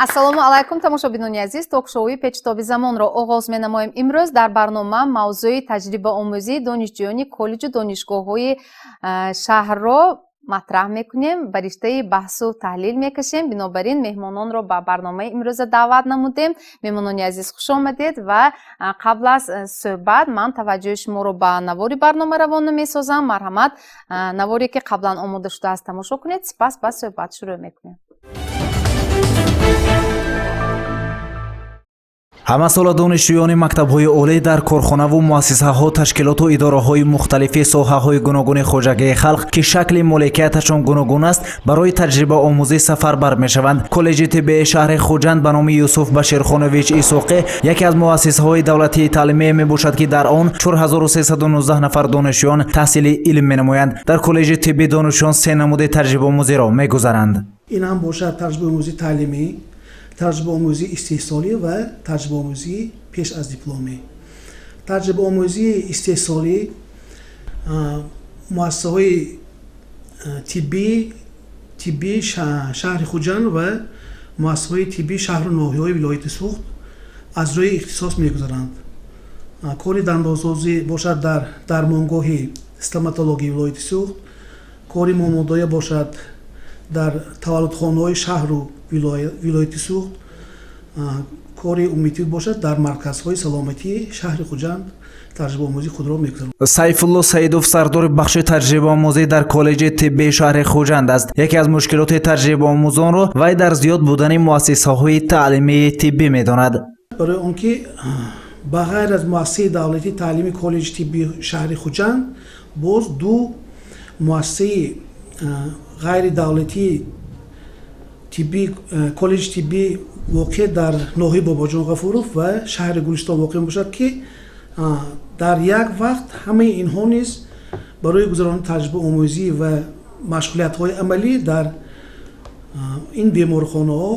ассалому алайкум тамошобинони азиз, ток шоуи Печутоби замонро оғоз менамоем. Имрӯз дар барнома мавзӯи таҷрибаомӯзии донишҷӯёни коллеҷу донишгоҳҳои шаҳрро матраҳ мекунем, ба риштаи баҳсу таҳлил мекашем. Бинобар ин меҳмононро ба барномаи имрӯза даъват намудем. Меҳмонони азиз, хуш омадед ва қабл аз суҳбат ман таваҷҷӯҳи шуморо ба навори барнома равона месозам. Марҳамат, наворе ки қаблан омода шудааст тамошо кунед, сипас ба суҳбат шурӯъ мекунем. ҳама сола донишҷӯёни мактабҳои олӣ дар корхонаву муассисаҳо, ташкилоту идораҳои мухталифи соҳаҳои гуногуни хоҷагии халқ ки шакли моликияташон гуногун аст, барои таҷрибаомӯзӣ сафарбар мешаванд. Коллеҷи тиббии шаҳри Худжанд ба номи Юсуф Баширхонович Исоқӣ яке аз муассисаҳои давлатии таълимие мебошад ки дар он 4319 нафар донишҷӯён таҳсили илм менамоянд. Дар коллеҷи тиббии донишҷӯён се намуди таҷрибаомӯзиро мегузаранд. ин ҳам бошад таҷрибаомӯзии таълимӣ, таҷрибаомӯзии истеҳсолӣ ва таҷрибаомӯзии пеш аз дипломӣ. Таҷрибаомӯзии истеҳсолӣ муассисаҳои тиббии шаҳри Хуҷанд ва муассисаҳои тиббии шаҳру ноҳияҳои вилояти Суғд аз рӯи ихтисос мегузаранд. Кори дандонсозӣ бошад дар дармонгоҳи стоматологии вилояти Суғд, кори момодоя бошад дар таваллудхонаҳои шаҳру вилояти Суғд, кори умумитӣ бошад дар марказҳои саломатии шаҳри Хуҷанд таҷрибаомӯзии худро мегузаранд. Сайфулло Саидов сардори бахши таҷрибаомӯзӣ дар коллеҷи тиббии шаҳри Хуҷанд аст. Яке аз мушкилоти таҷрибаомӯзонро вай дар зиёд будани муассисаҳои таълимии тиббӣ медонад. барои он ки ба ғайр аз муассисаи давлатии таълими коллеҷи тиббии шаҳри Хуҷанд боз ду муассисаи ғайри давлатии коллеҷи тиббӣ воқеъ дар ноҳияи Бобоҷон Ғафуров ва шаҳри Гулистон воқеъ мебошад ки дар як вақт ҳамаи инҳо низ барои гузарони таҷрибаомӯзӣ ва машғулиятҳои амалӣ дар ин беморхонаҳо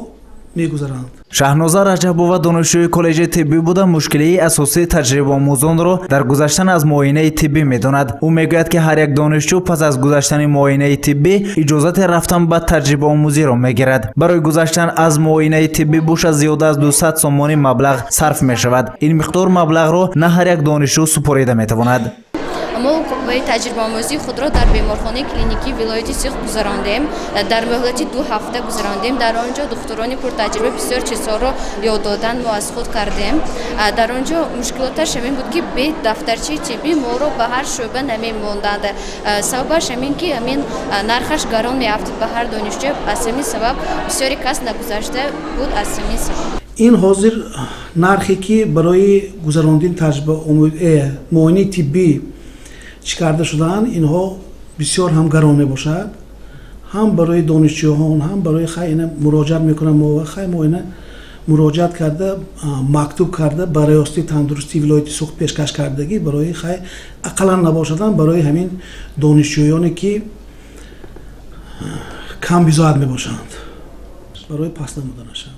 мегузаранд. Шаҳноза Раҷабова донишҷӯи коллеҷи тиббӣ буда мушкилии асосии таҷрибаомӯзонро дар гузаштан аз муоинаи тиббӣ медонад. Ӯ мегӯяд ки ҳар як донишҷӯ пас аз гузаштани муоинаи тиббӣ иҷозати рафтан ба таҷрибаомӯзиро мегирад. Барои гузаштан аз муоинаи тиббӣ бош аз зиёда аз 200 сомони маблағ сарф мешавад. Ин миқдор маблағро на ҳар як донишҷӯ супорида метавонад. мо таҷрибаомӯзии худро дар беморхонаи клиникии вилояти Суғд гузарондем. Дар муҳлати 2 ҳафта гузарондем. Дар онҷо духтурони пуртаҷриба бисёр чизҳоро ёд додан мо аз худ кардем. Дар онҷо мушкилоташ ҳамин буд ки бе дафтарчаи тиббӣ моро ба ҳар шӯъба намемонданд. Сабабаш ҳамин ки ҳамин нархаш гарон меафтид ба ҳар донишҷӯ. Аз ҳамин сабаб бисёри кас нагузашта буд. Аз ҳамин сабаб ин ҳозир нархе ки барои гузарондани муоинаи тиббӣ чӣ карда шудаанд, инҳо бисёр ҳам гарон мебошад. ҳам барои донишҷӯёҳон, ҳам барои хайна муроҷиат мекунанд. мо ва хай моина муроҷиат карда, мактуб карда ба раёсати тандурустии вилояти Суғд пешкаш кардагӣ барои хай ақаллан набошадан барои ҳамин донишҷӯёне ки кам бизоат мебошанд, барои пас намуданашанд.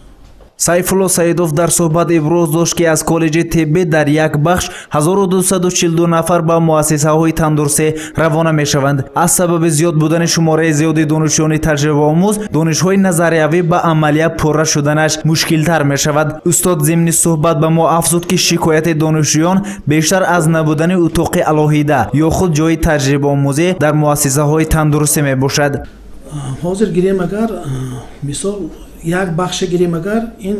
Сайфулло Саидов дар суҳбат иброз дошт ки аз коллеҷи тиббӣ дар як бахш 1242 нафар ба муассисаҳои тандурусӣ равона мешаванд. Аз сабаби зиёд будани шумораи зиёди донишҷӯёни таҷрибаомӯз, донишҳои назариявӣ ба амалия пурра шуданаш мушкилтар мешавад. Устод зимни суҳбат ба мо афзуд ки шикояти донишҷӯён бештар аз набудани утоқи алоҳида ё худ ҷои таҷрибаомӯзӣ дар муассисаҳои тандурустӣ мебошад. ҳозир гирем агар мисол як бахше гирем агар ин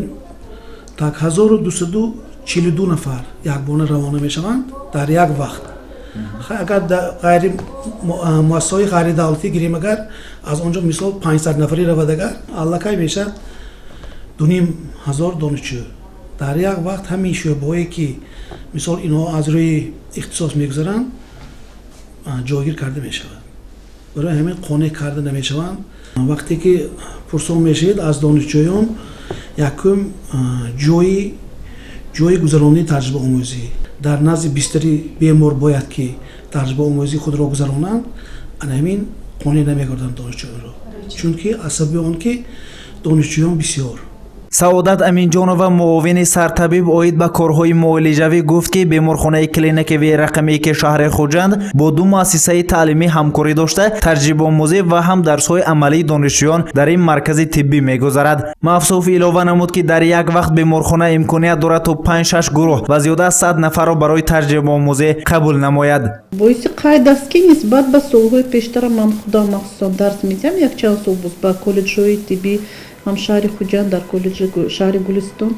так 1242 нафар якбона равона мешаванд дар як вақт. агар ғайри муассисаҳои ғайридавлатӣ гирем агар аз онҷо мисол 500 нафарӣ равад агар аллакай мешад 2500 донишҷӯ дар як вақт. ҳамин шӯъбаҳое ки мисол инҳо аз рӯи ихтисос мегузаранд ҷойгир карда мешаванд. барои ҳамин қонеъ карда намешаванд. вақте ки пурсон мешавед аз донишҷӯён якум ҷои гузарондани таҷрибаомӯзӣ дар назди бистари бемор бояд ки таҷрибаомӯзии худро гузаронанд, ҳамин қонеъ намегарданд донишҷӯёнро, чунки аз сабаби он ки донишҷӯён бисёр. саодат аминҷонова муовини сартабиб оид ба корҳои муолиҷавӣ гуфт ки беморхонаи клиникавии рақамие ки шаҳри Худжанд бо ду муассисаи таълимӣ ҳамкорӣ дошта таҷрибаомӯзӣ ва ҳам дарсҳои амалии донишҷӯён дар ин маркази тиббӣ мегузарад. Мавсуф илова намуд ки дар як вақт беморхона имконият дорад то 5-6 гурӯҳ ва зиёда аз 100 нафарро барои таҷрибаомӯзӣ қабул намояд. боиси қайд аст ки нисбат ба солҳои пештара ман худам махсусан дарс медиҳам якчанд сол буд ба коллеҷҳои тиббӣ ҳам шаҳри Хуҷанд дар коллеҷи шаҳри Гулистон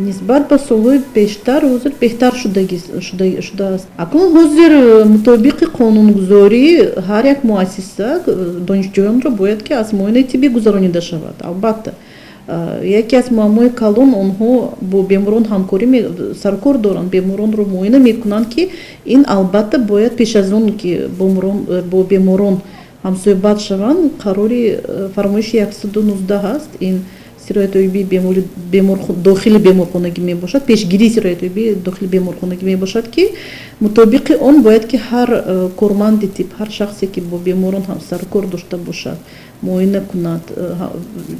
нисбат ба солҳои пештар ҳозир беҳтар шудааст. Акнун ҳозир мутобиқи қонунгузорӣ ҳар як муассиса донишҷӯёнро бояд ки аз муоинаи тиббӣ гузаронида шавад. Албатта яке аз муаммои калон онҳо бо беморон ҳамкорӣ саркор доранд, беморонро муоина мекунанд ки ин албатта бояд пеш аз он ки бо беморон ҳамсӯҳбат шаванд қарори фармоиши 119 ҳаст. Ин сироятёбии дохили беморхонагӣ мебошад, пешгирии сироятёбии дохили беморхонагӣ мебошад ки мутобиқи он бояд ки ҳар корманди тиб, ҳар шахсе ки бо беморон ҳам саркор дошта бошад, муоина кунад,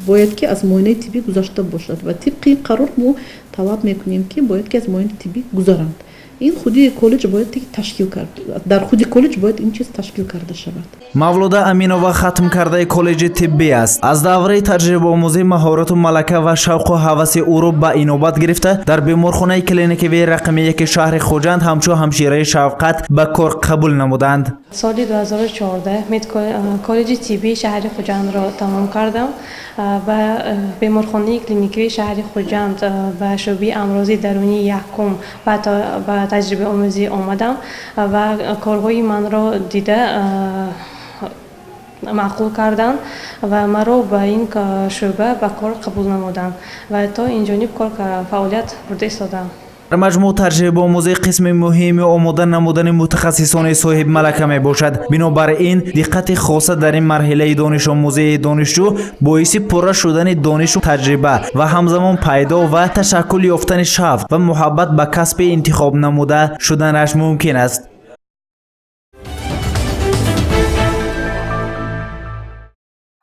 бояд ки аз муоинаи тиббӣ гузашта бошад ва тибқи қарор мо талаб мекунем ки бояд ки аз муоинаи тиббӣ гузаранд. ин худи коллеҷ бояд ташкил кард, дар худи коллеҷ бояд ин чиз ташкил карда шавад. мавлуда аминова хатм кардаи коллеҷи тиббӣ аст. аз давраи таҷрибаомӯзӣ маҳорату малака ва шавқу ҳаваси ӯро ба инобат гирифта дар беморхонаи клиникавии рақамие ки шаҳри Хуҷанд ҳамчун ҳамшираи шавқат ба кор қабул намуданд. соли 2014 коллеҷи тиббии шаҳри Хуҷандро тамом кардам ва беморхонаи клиникавии шаҳри Хуҷанд ба шӯъбаи амрози дарунии якум ба таҷрибаомӯзӣ омадам ва корҳои манро дида маъқул карданд ва маро ба ин шӯъба ба кор қабул намуданд ва то инҷониб кор фаъолият бурда истодам. дар маҷмӯъ таҷрибаомӯзӣ қисми муҳими омода намудани мутахассисони соҳиб малака мебошад. бинобар ин диққати хоса дар ин марҳилаи донишомӯзии донишҷӯ боиси пурра шудани донишу таҷриба ва ҳамзамон пайдо ва ташаккул ёфтани шавқ ва муҳаббат ба касби интихоб намуда шуданаш мумкин аст.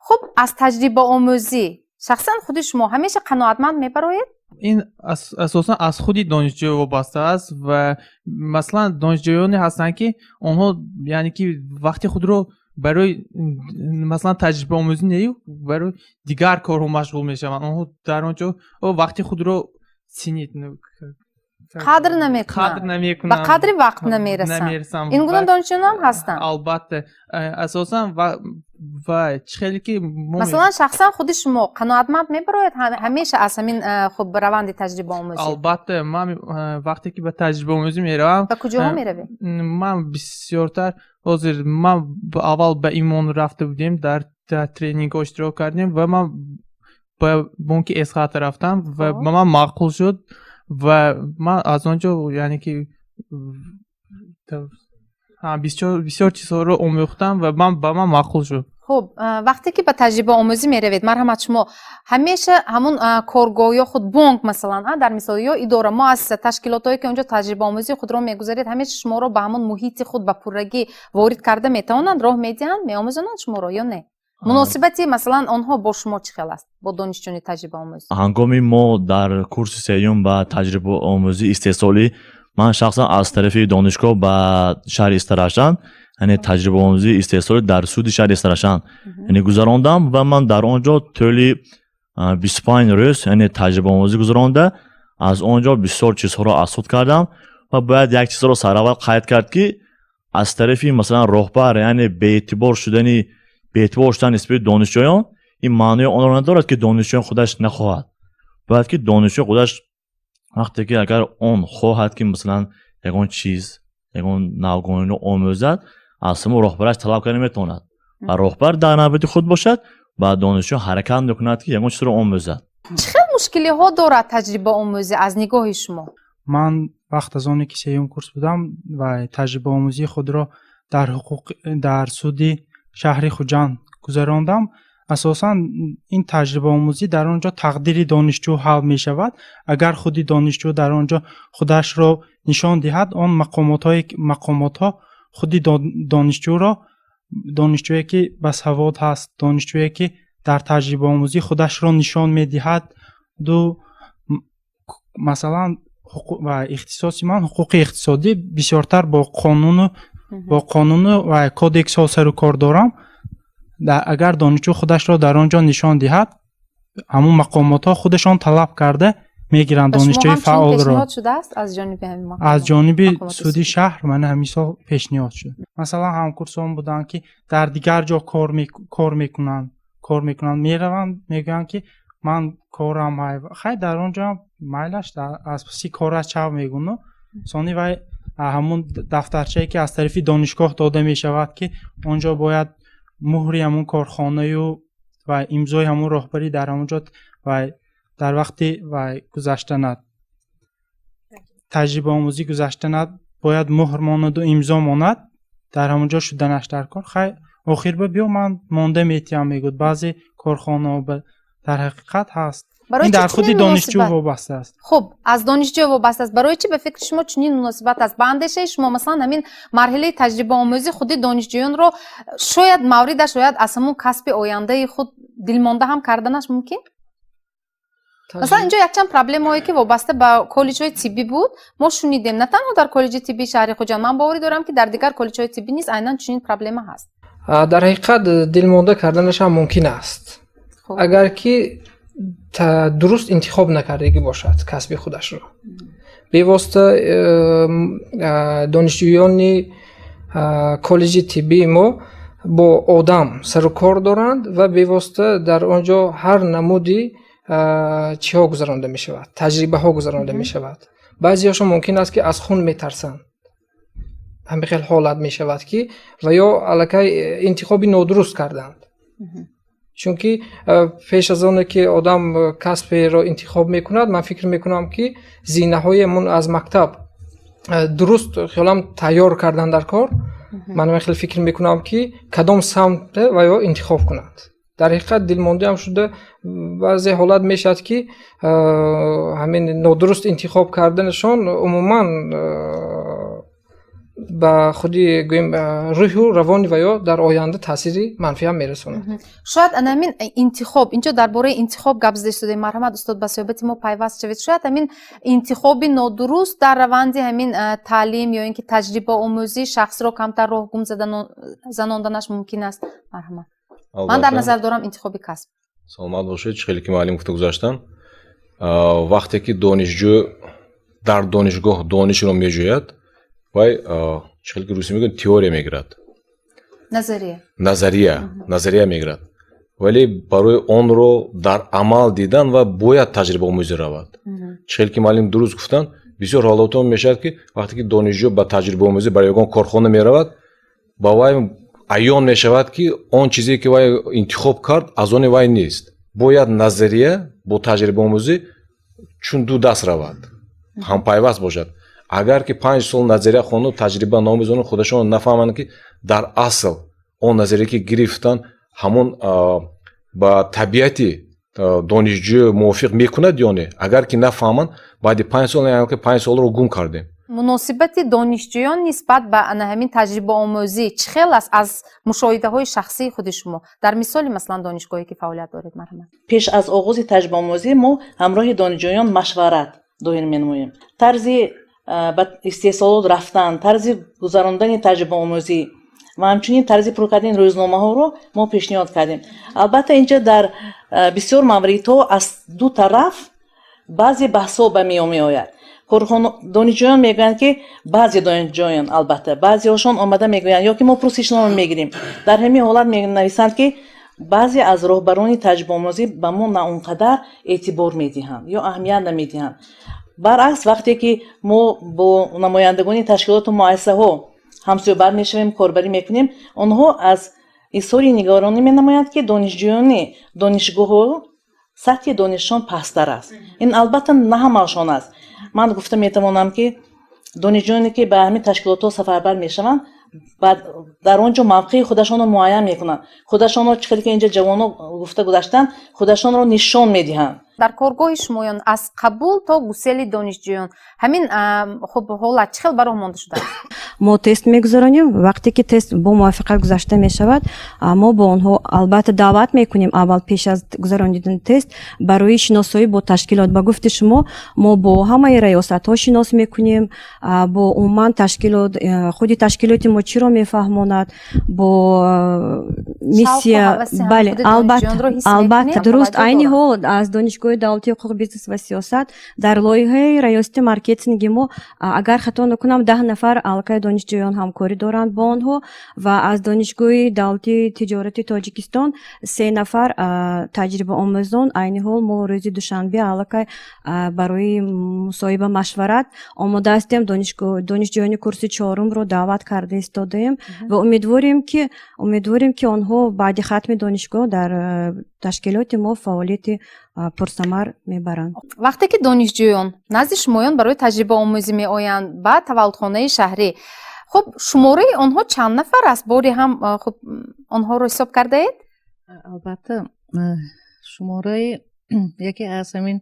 хуб, аз таҷрибаомӯзӣ шахсан худи шумо ҳамеша қаноатманд мебароед? ин асосан аз худи донишҷӯ вобаста аст ва масалан донишҷӯёне ҳастанд ки онҳо яъне ки вақти худро барои масалан таҷрибаомӯзӣ не барои дигар корҳо машғул мешаванд. онҳо дар он ҷо вақти худро синид қадр намекунанд, ба қадри вақт намерасанд. ин гуна донишҷӯён ҳам ҳастанд. албатта асосан ва чӣ хеле ки масалан шахсан худи шумо қаноатманд мебароед ҳамеша аз ҳамин хуб раванди таҷрибаомӯзӣ? албатта ман вақте ки ба таҷрибаомӯзӣ меравам ба куҷоҳо меравед? ман бисёртар ҳозир ман аввал ба имон рафта будем дар тренингҳо иштирок кардем ва ман ба бонки эсхат рафтам ва ба ман маъқул шуд ва ман аз он ҷо яъне ки бисёр чизҳоро омӯхтам ва ба ман маъқул шуд. хуб, вақте ки ба таҷрибаомӯзӣ меравед, марҳамат шумо ҳамеша ҳамун коргоҳ ё худ бонк масалан дар мисол ё идора муассиса ташкилотое ки онҷо таҷрибаомӯзии худро мегузаред ҳамеша шуморо ба ҳамун муҳити худ ба пуррагӣ ворид карда метавонанд, роҳ медиҳанд, меомӯзонанд шуморо ё не? муносибати масалан онҳо бо шумо чӣ хел аст, бо донишҷӯёни таҷрибаомӯз? ҳангоми мо дар курси сеюм ба таҷрибаомӯзӣ истеҳсолӣ ман шахсан аз тарафи донишгоҳ ба шаҳри Истарашан яъне таҷрибаомӯзии истеҳсолӣ дар суди шаҳри Истарашан яъне гузарондам ва ман дар он ҷо тӯли 25 рӯз яъне таҷрибаомӯзӣ гузаронда аз он ҷо бисёр чизҳоро асуд кардам ва бояд як чизро сараввал қайд кард ки аз тарафи масалан роҳбар яъне беэътибор шудани нисбати донишҷӯён ин маънои онро надорад ки донишҷӯён худаш нахоҳад. бояд ки донишҷӯ худаш вақте ки агар он хоҳад ки масалан ягон чиз ягон навгониро омӯзад аз шумо роҳбараш талаб карда метавонад ва роҳбар дар навбати худ бошад ба донишҷӯ ҳаракат мекунад ки ягон чизро омӯзад. чӣ хел мушкилиҳо дорад таҷрибаомӯзӣ аз нигоҳи шумо? ман вақт аз оне ки сеюм курс будам ва таҷрибаомӯзии худро дар суди шаҳри Хуҷанд гузарондам. асосан ин таҷрибаомӯзӣ дар он ҷо тақдири донишҷӯ ҳал мешавад. агар худи донишҷӯ дар он ҷо худашро нишон диҳад, он мақомотҳо худи донишҷӯе ки басавод ҳаст, донишҷӯе ки дар таҷрибаомӯзӣ худашро нишон медиҳад, ду масалан ва ихтисоси ман ҳуқуқи иқтисодӣ бисёртар бо қонуну ва кодексҳо сару кор дорам. Агар донишҷӯ худашро дар он ҷо нишон диҳад, ҳамун мақомотҳо худашон талаб карда мегиранд донишҷӯи фаъолро. аз ҷониби суди шаҳр мана мисол пешниҳод шуд. Масалан ҳамкурсон буданд ки дар дигар ҷо кор мекунанд, мераванд мегӯянд ки ман корам хай дар он ҷо майлаш аз паси кораш чав мегуну сони вай ҳамун дафтарчае ки аз тарафи донишгоҳ дода мешавад ки он ҷо бояд муҳри ҳамун корхонаю ва имзои ҳамун роҳбарӣ дар ҳамун ҷо вай дар вақти вай гузаштанад таҷрибаомӯзӣ гузаштанад бояд муҳр монаду имзо монад дар ҳамун ҷо шуданаш дар кор. Хай охир ба биё ман монда метиҳам мегӯд баъзе корхонаҳо дар ҳақиқат ҳаст. ин дар худи донишҷӯ вобаста аст. хуб аз донишҷӯ вобаста аст. Барои чи ба фикри шумо чунин муносибат аст? Ба андешаи шумо маслан ҳамин марҳилаи таҷрибаомӯзӣ худи донишҷӯёнро шояд маврида шояд аз ҳамун касби ояндаи худ дилмонда ҳам карданаш мумкин? Масалан инҷо якчанд проблемае ки вобаста ба коллеҷҳои тиббӣ буд, мо шунидем на танҳо дар коллеҷи тиббии шаҳри Хуҷанд, ман боварӣ дорам ки дар дигар коллеҷҳои тиббӣ низ айнан чунин проблема ҳаст. дар ҳақиқат дилмонда карданаш ҳам мумкин аст, агар ки дуруст интихоб накардагӣ бошад касби худашро. бевосита донишҷӯёни коллеҷи тиббии мо бо одам сару кор доранд ва бевосита дар он ҷо ҳар намуди чиҳо гузаронда мешавад, таҷрибаҳо гузаронда мешавад. баъзеҳошон мумкин аст ки аз хун метарсанд. ҳамин хел ҳолат мешавад ки ва ё аллакай интихоби нодуруст карданд. чунки пеш аз оне ки одам касберо интихоб мекунад, ман фикр мекунам ки зинаҳоямон аз мактаб дуруст хиёлам тайёр кардан дар кор. ман хел фикр мекунам ки кадом самт ва ё интихоб кунанд. дар ҳақиқат дилмондиам шуда баъзе ҳолат мешавад ки ҳамин нодуруст интихоб карданашон умуман ба худи гӯем рӯҳу равони ва ё дар оянда таъсири манфиам мерасонад. шояд ҳамин интихоб инҷо дар бораи интихоб гап зада шудаем. марҳамат устод ба суҳбати мо пайваст шавед. шояд ҳамин интихоби нодуруст дар раванди ҳамин таълим ё ин ки таҷрибаомӯзӣ шахсро камтар роҳгум занонданаш мумкин аст. марҳамат. ман дар назар дорам интихоби касб. саломат бошед. хеле ки муаллим гуфта гузаштан, вақте ки донишҷӯ дар донишгоҳ донишро меҷӯяд, вай хеле ки русӣ мегӯяд теория мегирад, назария мегирад, вале барои онро дар амал дидан ва бояд таҷрибаомӯзӣ равад. хеле ки муаллим дуруст гуфтанд, бисёр ҳолатҳо мешавад ки вақте ки донишҷӯ ба таҷрибаомӯзӣ бар ягон корхона меравад, ба вай аён мешавад ки он чизе ки вай интихоб кард аз они вай нест. бояд назария бо таҷрибаомӯзӣ чун ду даст равад, ҳампайваст бошад. агар ки 5 сол назария хону таҷриба номезони худашон нафаҳманд ки дар асл он назарие ки гирифтан ҳамон ба табиати донишҷӯ мувофиқ мекунад ё не, агар ки нафаҳманд баъди 5 сол яъне ки 5 солро гум кардем. муносибати донишҷӯён нисбат ба ҳамин таҷрибаомӯзӣ чӣ хел аст аз мушоҳидаҳои шахсии худи шумо? дар мисоли маслан донишгоҳе ки фаъолият доред. марҳамат. пеш аз оғози таҷрибаомӯзӣ мо ҳамроҳи донишҷӯён машварат доир менамоем. тарзи ба истеҳсолот рафтан, тарзи гузарондани таҷрибаомӯзӣ ва ҳамчунин тарзи пур кардани рӯзномаҳоро мо пешниҳод кардем. албатта инҷа дар бисёр мавридҳо аз ду тараф баъзе баҳсҳо ба миён меояд. донишҷӯён мегӯянд ки баъзе донишҷӯён албатта баъзеҳошон омада мегӯянд ё ки мо пурсишнома мегирем. дар ҳамин ҳолат менависанд ки баъзе аз роҳбарони таҷрибаомӯзӣ ба мо на он қадар эътибор медиҳанд ё аҳамият намедиҳанд. баръакс вақте ки мо бо намояндагони ташкилоту муассисаҳо ҳамсӯҳбат мешавем, корбарӣ мекунем, онҳо аз изҳори нигаронӣ менамоянд ки донишҷӯёни донишгоҳҳо сатҳи донишшон пасттар аст. ин албатта на ҳамаашон аст. ман гуфта метавонам ки донишҷӯёне ки ба ҳамин ташкилотҳо сафарбар мешаванд, дар он ҷо мавқеи худашонро муайян мекунанд. худашонро чӣ хеле ки инҷа ҷавонҳо гуфта гузаштанд, худашонро нишон медиҳанд. дар коргоҳи шумоён аз қабул то гусели донишҷӯён ҳамин хуб ҳолат чӣ хел бароҳ монда шудааст? мо тест мегузаронем. Вақте ки тест бо муваффақият гузашта мешавад, мо бо онҳо албатта даъват мекунем аввал пеш аз гузарондани тест барои шиносоӣ бо ташкилот. Ба гуфти шумо мо бо ҳамаи раёсатҳо шинос мекунем, бо умуман ташкилот, худи ташкилоти мо чиро мефаҳмонад, бо миссия. Бале, албатта дуруст. Айни ҳол аз донишгоҳи давлатии ҳуқуқи бизнес ва сиёсат дар лоиҳаи раёсати маркетинги мо, агар хато накунам, 10 нафар аллакай донишҷӯён ҳамкорӣ доранд бо онҳо ва аз донишгоҳи давлатии тиҷорати Тоҷикистон 3 нафар таҷрибаомӯзон. Айни ҳол мо рӯзи душанбе аллакай барои мусоҳиба машварат омода ҳастем. Донишҷӯёни курси 4-ро даъват карда истодаем ва умедворим ки онҳо баъди хатми донишгоҳ дар ташкилоти мо фаъолияти пурсамар мебаранд. Вақте ки донишҷӯён назди шумоён барои таҷрибаомӯзӣ меоянд ба таваллудхонаи шаҳрӣ, хуб шумораи онҳо чанд нафар аст? Бори ҳам хуб онҳоро ҳисоб кардаед? Албатта шумораи яке аз ҳамин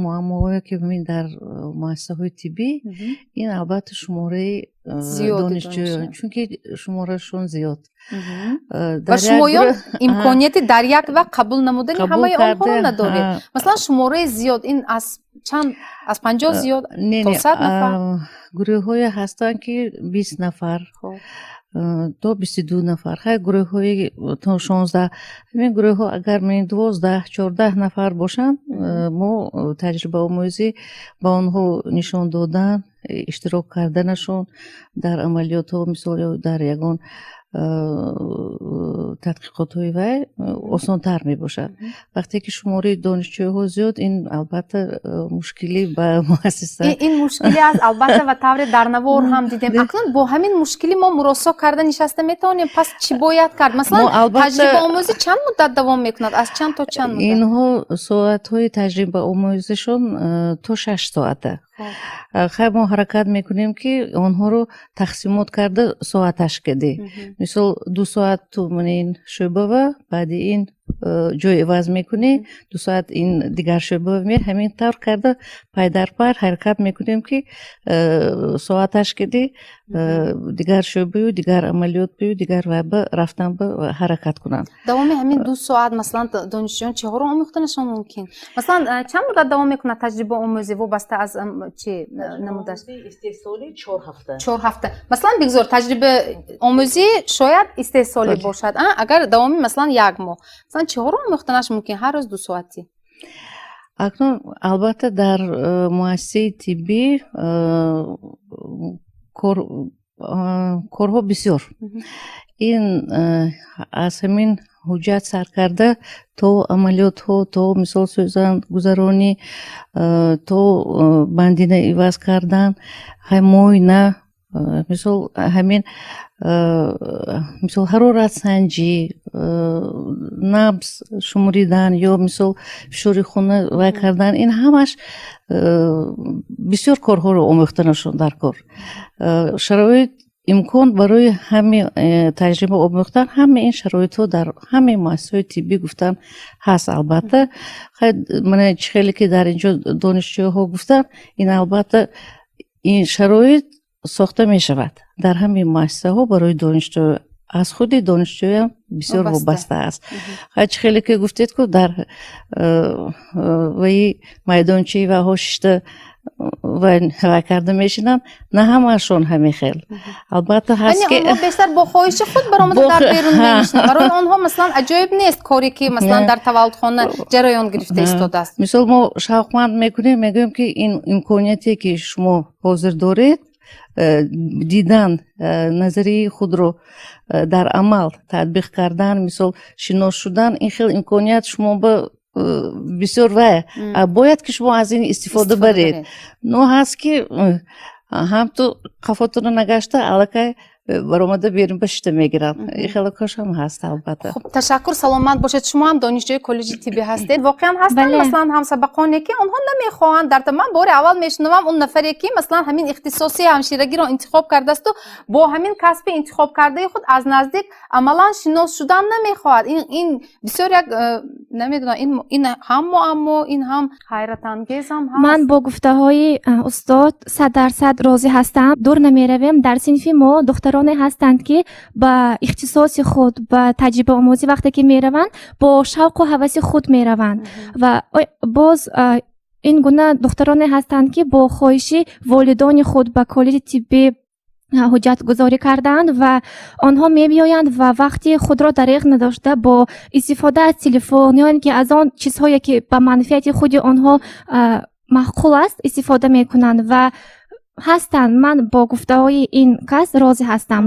муаммоҳое ки дар муассисаҳои тиббӣ, ин албатта шумораи донишҷӯён, чунки шуморашон зиёд. ва шумоён имконияти дар як вақт қабул намудани ҳамаи онҳоро надоред. Масалан шумораи зиёд ин аз чанд, аз 50 зиёд то 100 нафар? Гурӯҳҳое ҳастанд ки 20 нафар то 22 нафар, хай гурӯҳҳои то 16. ҳамин гурӯҳҳо агар 12-14 нафар бошанд, мо таҷрибаомӯзӣ ба онҳо нишон додан, иштирок карданашон дар амалиётҳо, мисол дар ягон тадқиқотҳои вай осонтар мебошад. Вақте ки шумораи донишҷӯёҳо зиёд, ин албатта мушкилӣ ба муассиса. Ин мушкилӣ аст албатта ва тавре дарнавор ҳам дидем. Акнун бо ҳамин мушкилӣ мо муросо карда нишаста метавонем. Пас чӣ бояд кард? Масалан таҷрибаомӯзӣ чанд муддат давом мекунад? Аз чанд то чанд муддат? Инҳо соатҳои таҷрибаомӯзишон то 6 соата. Хай мо ҳаракат мекунем ки онҳоро тақсимот карда соаташ каде. Мисол 2 соат ту ин шӯъбава, баъди ин ҷой иваз мекунӣ, 2 соат ин дигар шӯъбава мер, ҳамин тавр карда пай дар пай ҳаракат мекунем ки соаташ кади дигар шӯъбаю, дигар амалиёт бию, дигар вайба рафтан ба ҳаракат кунанд. Давоми ҳамин 2 соат масалан донишҷӯён чиҳоро омӯхтанашон мумкин? Масалан чанд муддат давом мекунад таҷрибаомӯзӣ вобаста аз чӣ намудаш? истеҳсолӣ 4 ҳафта. 4 ҳафта. Масалан бигзор таҷрибаомӯзӣ шояд истеҳсолӣ бошад, агар давоми масалан 1 моҳ. Масалан чиҳоро омӯхтанаш мумкин ҳар рӯз 2 соатӣ? Акнун албатта дар муассисаи тиббӣ корҳо бисёр. Ин аз ҳамин ҳуҷҷат сар карда то амалиётҳо, то мисол сӯзанд гузаронӣ, то бандина иваз кардан, муоина, мисол ҳамин мисол ҳароратсанҷӣ, набз шуморидан ё мисол фишори хона вай кардан, ин ҳамаш бисёр корҳоро омӯхтанашон дар кор. Шароит имкон барои ҳамин таҷриба омӯхтан, ҳама ин шароитҳо дар ҳамаи муассисаҳои тиббӣ гуфтан ҳаст. Албатта мана чӣ хеле ки дар инҷо донишҷӯёҳо гуфтанд, ин албатта ин шароит сохта мешавад дар ҳамаи муассисаҳо барои донишҷӯ. Аз худи донишҷӯям бисёр вобаста аст. Чӣ хеле ки гуфтед ку дар ваи майдончаи ваҳо шишта вай карда мешинанд, на ҳамаашон ҳамин хел. Албатта ҳаст ки онҳо бештар бо хоҳиши худ баромада дар берун менишинанд. Барои онҳо масалан аҷоиб нест коре ки масалан дар таваллудхона ҷараён гирифта истодааст. Мисол мо шавқманд мекунем, мегӯем ки ин имконияте ки шумо ҳозир доред, дидан назарии худро дар амал татбиқ кардан, мисол шинос шудан, ин хел имконият шумо ба бисёр вай. Бояд ки шумо аз ин истифода баред. Но ҳаст ки ҳам ту қафотро нагашта аллакай баромада берун ба шишта мегиранд. Ин хело кошам ҳаст албатта. Хуб, ташаккур, саломат бошед. Шумо ҳам донишҷӯи коллеҷи тиббӣ ҳастед. Воқеан ҳастанд масалан ҳамсабақоне ки онҳо намехоҳанд дар ман бори аввал мешунавам он нафаре ки масалан ҳамин ихтисоси ҳамширагиро интихоб кардасту бо ҳамин касби интихоб кардаи худ аз наздик амалан шинос шудан намехоҳад. Ин бисёр як намедонам ин ҳам муаммо, ин ҳам ҳайратангез ҳам ҳаст. ман бо гуфтаҳои устод 100% розӣ ҳастам. дур намеравем. Дар синфи мо духтароне ҳастанд ки ба ихтисоси худ, ба таҷрибаомӯзӣ вақте ки мераванд, бо шавқу ҳаваси худ мераванд ва боз ин гуна духтароне ҳастанд ки бо хоҳиши волидони худ ба коллеҷи тиббӣ ҳуҷҷатгузорӣ кардаанд ва онҳо мебиёянд ва вақти худро дариғ надошта бо истифода аз телефон ё ин ки аз он чизҳое ки ба манфиати худи онҳо маъқул аст истифода мекунанд ва ҳастанд. Ман бо гуфтаҳои ин кас розӣ ҳастам.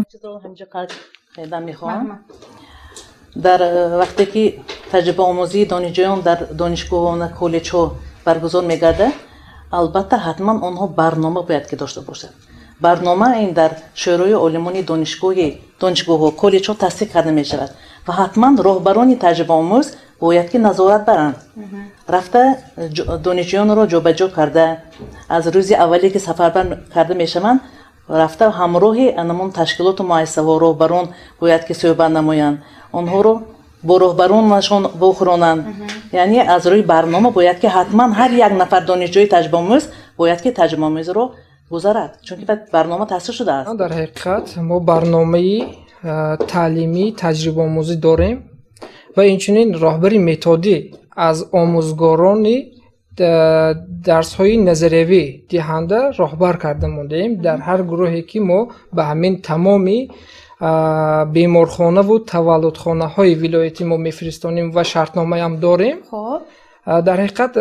дар вақте ки таҷрибаомӯзии донишҷӯён дар донишгоҳҳо коллеҷҳо баргузор мегардад, албатта ҳатман онҳо барнома бояд ки дошта бошад. барнома ин дар шӯрои олимони донишгоҳҳо коллеҷҳо тасдиқ карда мешавад ва ҳатман роҳбарони таҷрибаомӯз бояд ки назорат баранд, рафта донишҷӯёнро ҷобаҷо карда, аз рӯзи аввале ки сафарбар карда мешаванд, рафта ҳамроҳи анамон ташкилоту муассисаҳо роҳбарон бояд ки суҳбат намоянд, онҳоро бо роҳбаронашон вохӯронанд. яъне аз рӯи барнома бояд ки ҳатман ҳар як нафар донишҷӯи таҷрибаомӯз бояд ки таҷрибаомӯзиро гузарад, чунки барнома таъсис шудааст. дар ҳақиқат мо барномаи таълимии таҷрибаомӯзӣ дорем ва инчунин роҳбари методӣ аз омӯзгорони дарсҳои назариявӣ диҳанда роҳбар карда мондаем дар ҳар гурӯҳе ки мо ба ҳамин тамоми беморхонаву таваллудхонаҳои вилоятӣ мо мефиристонем ва шартномаам дорем. дар ҳақиқат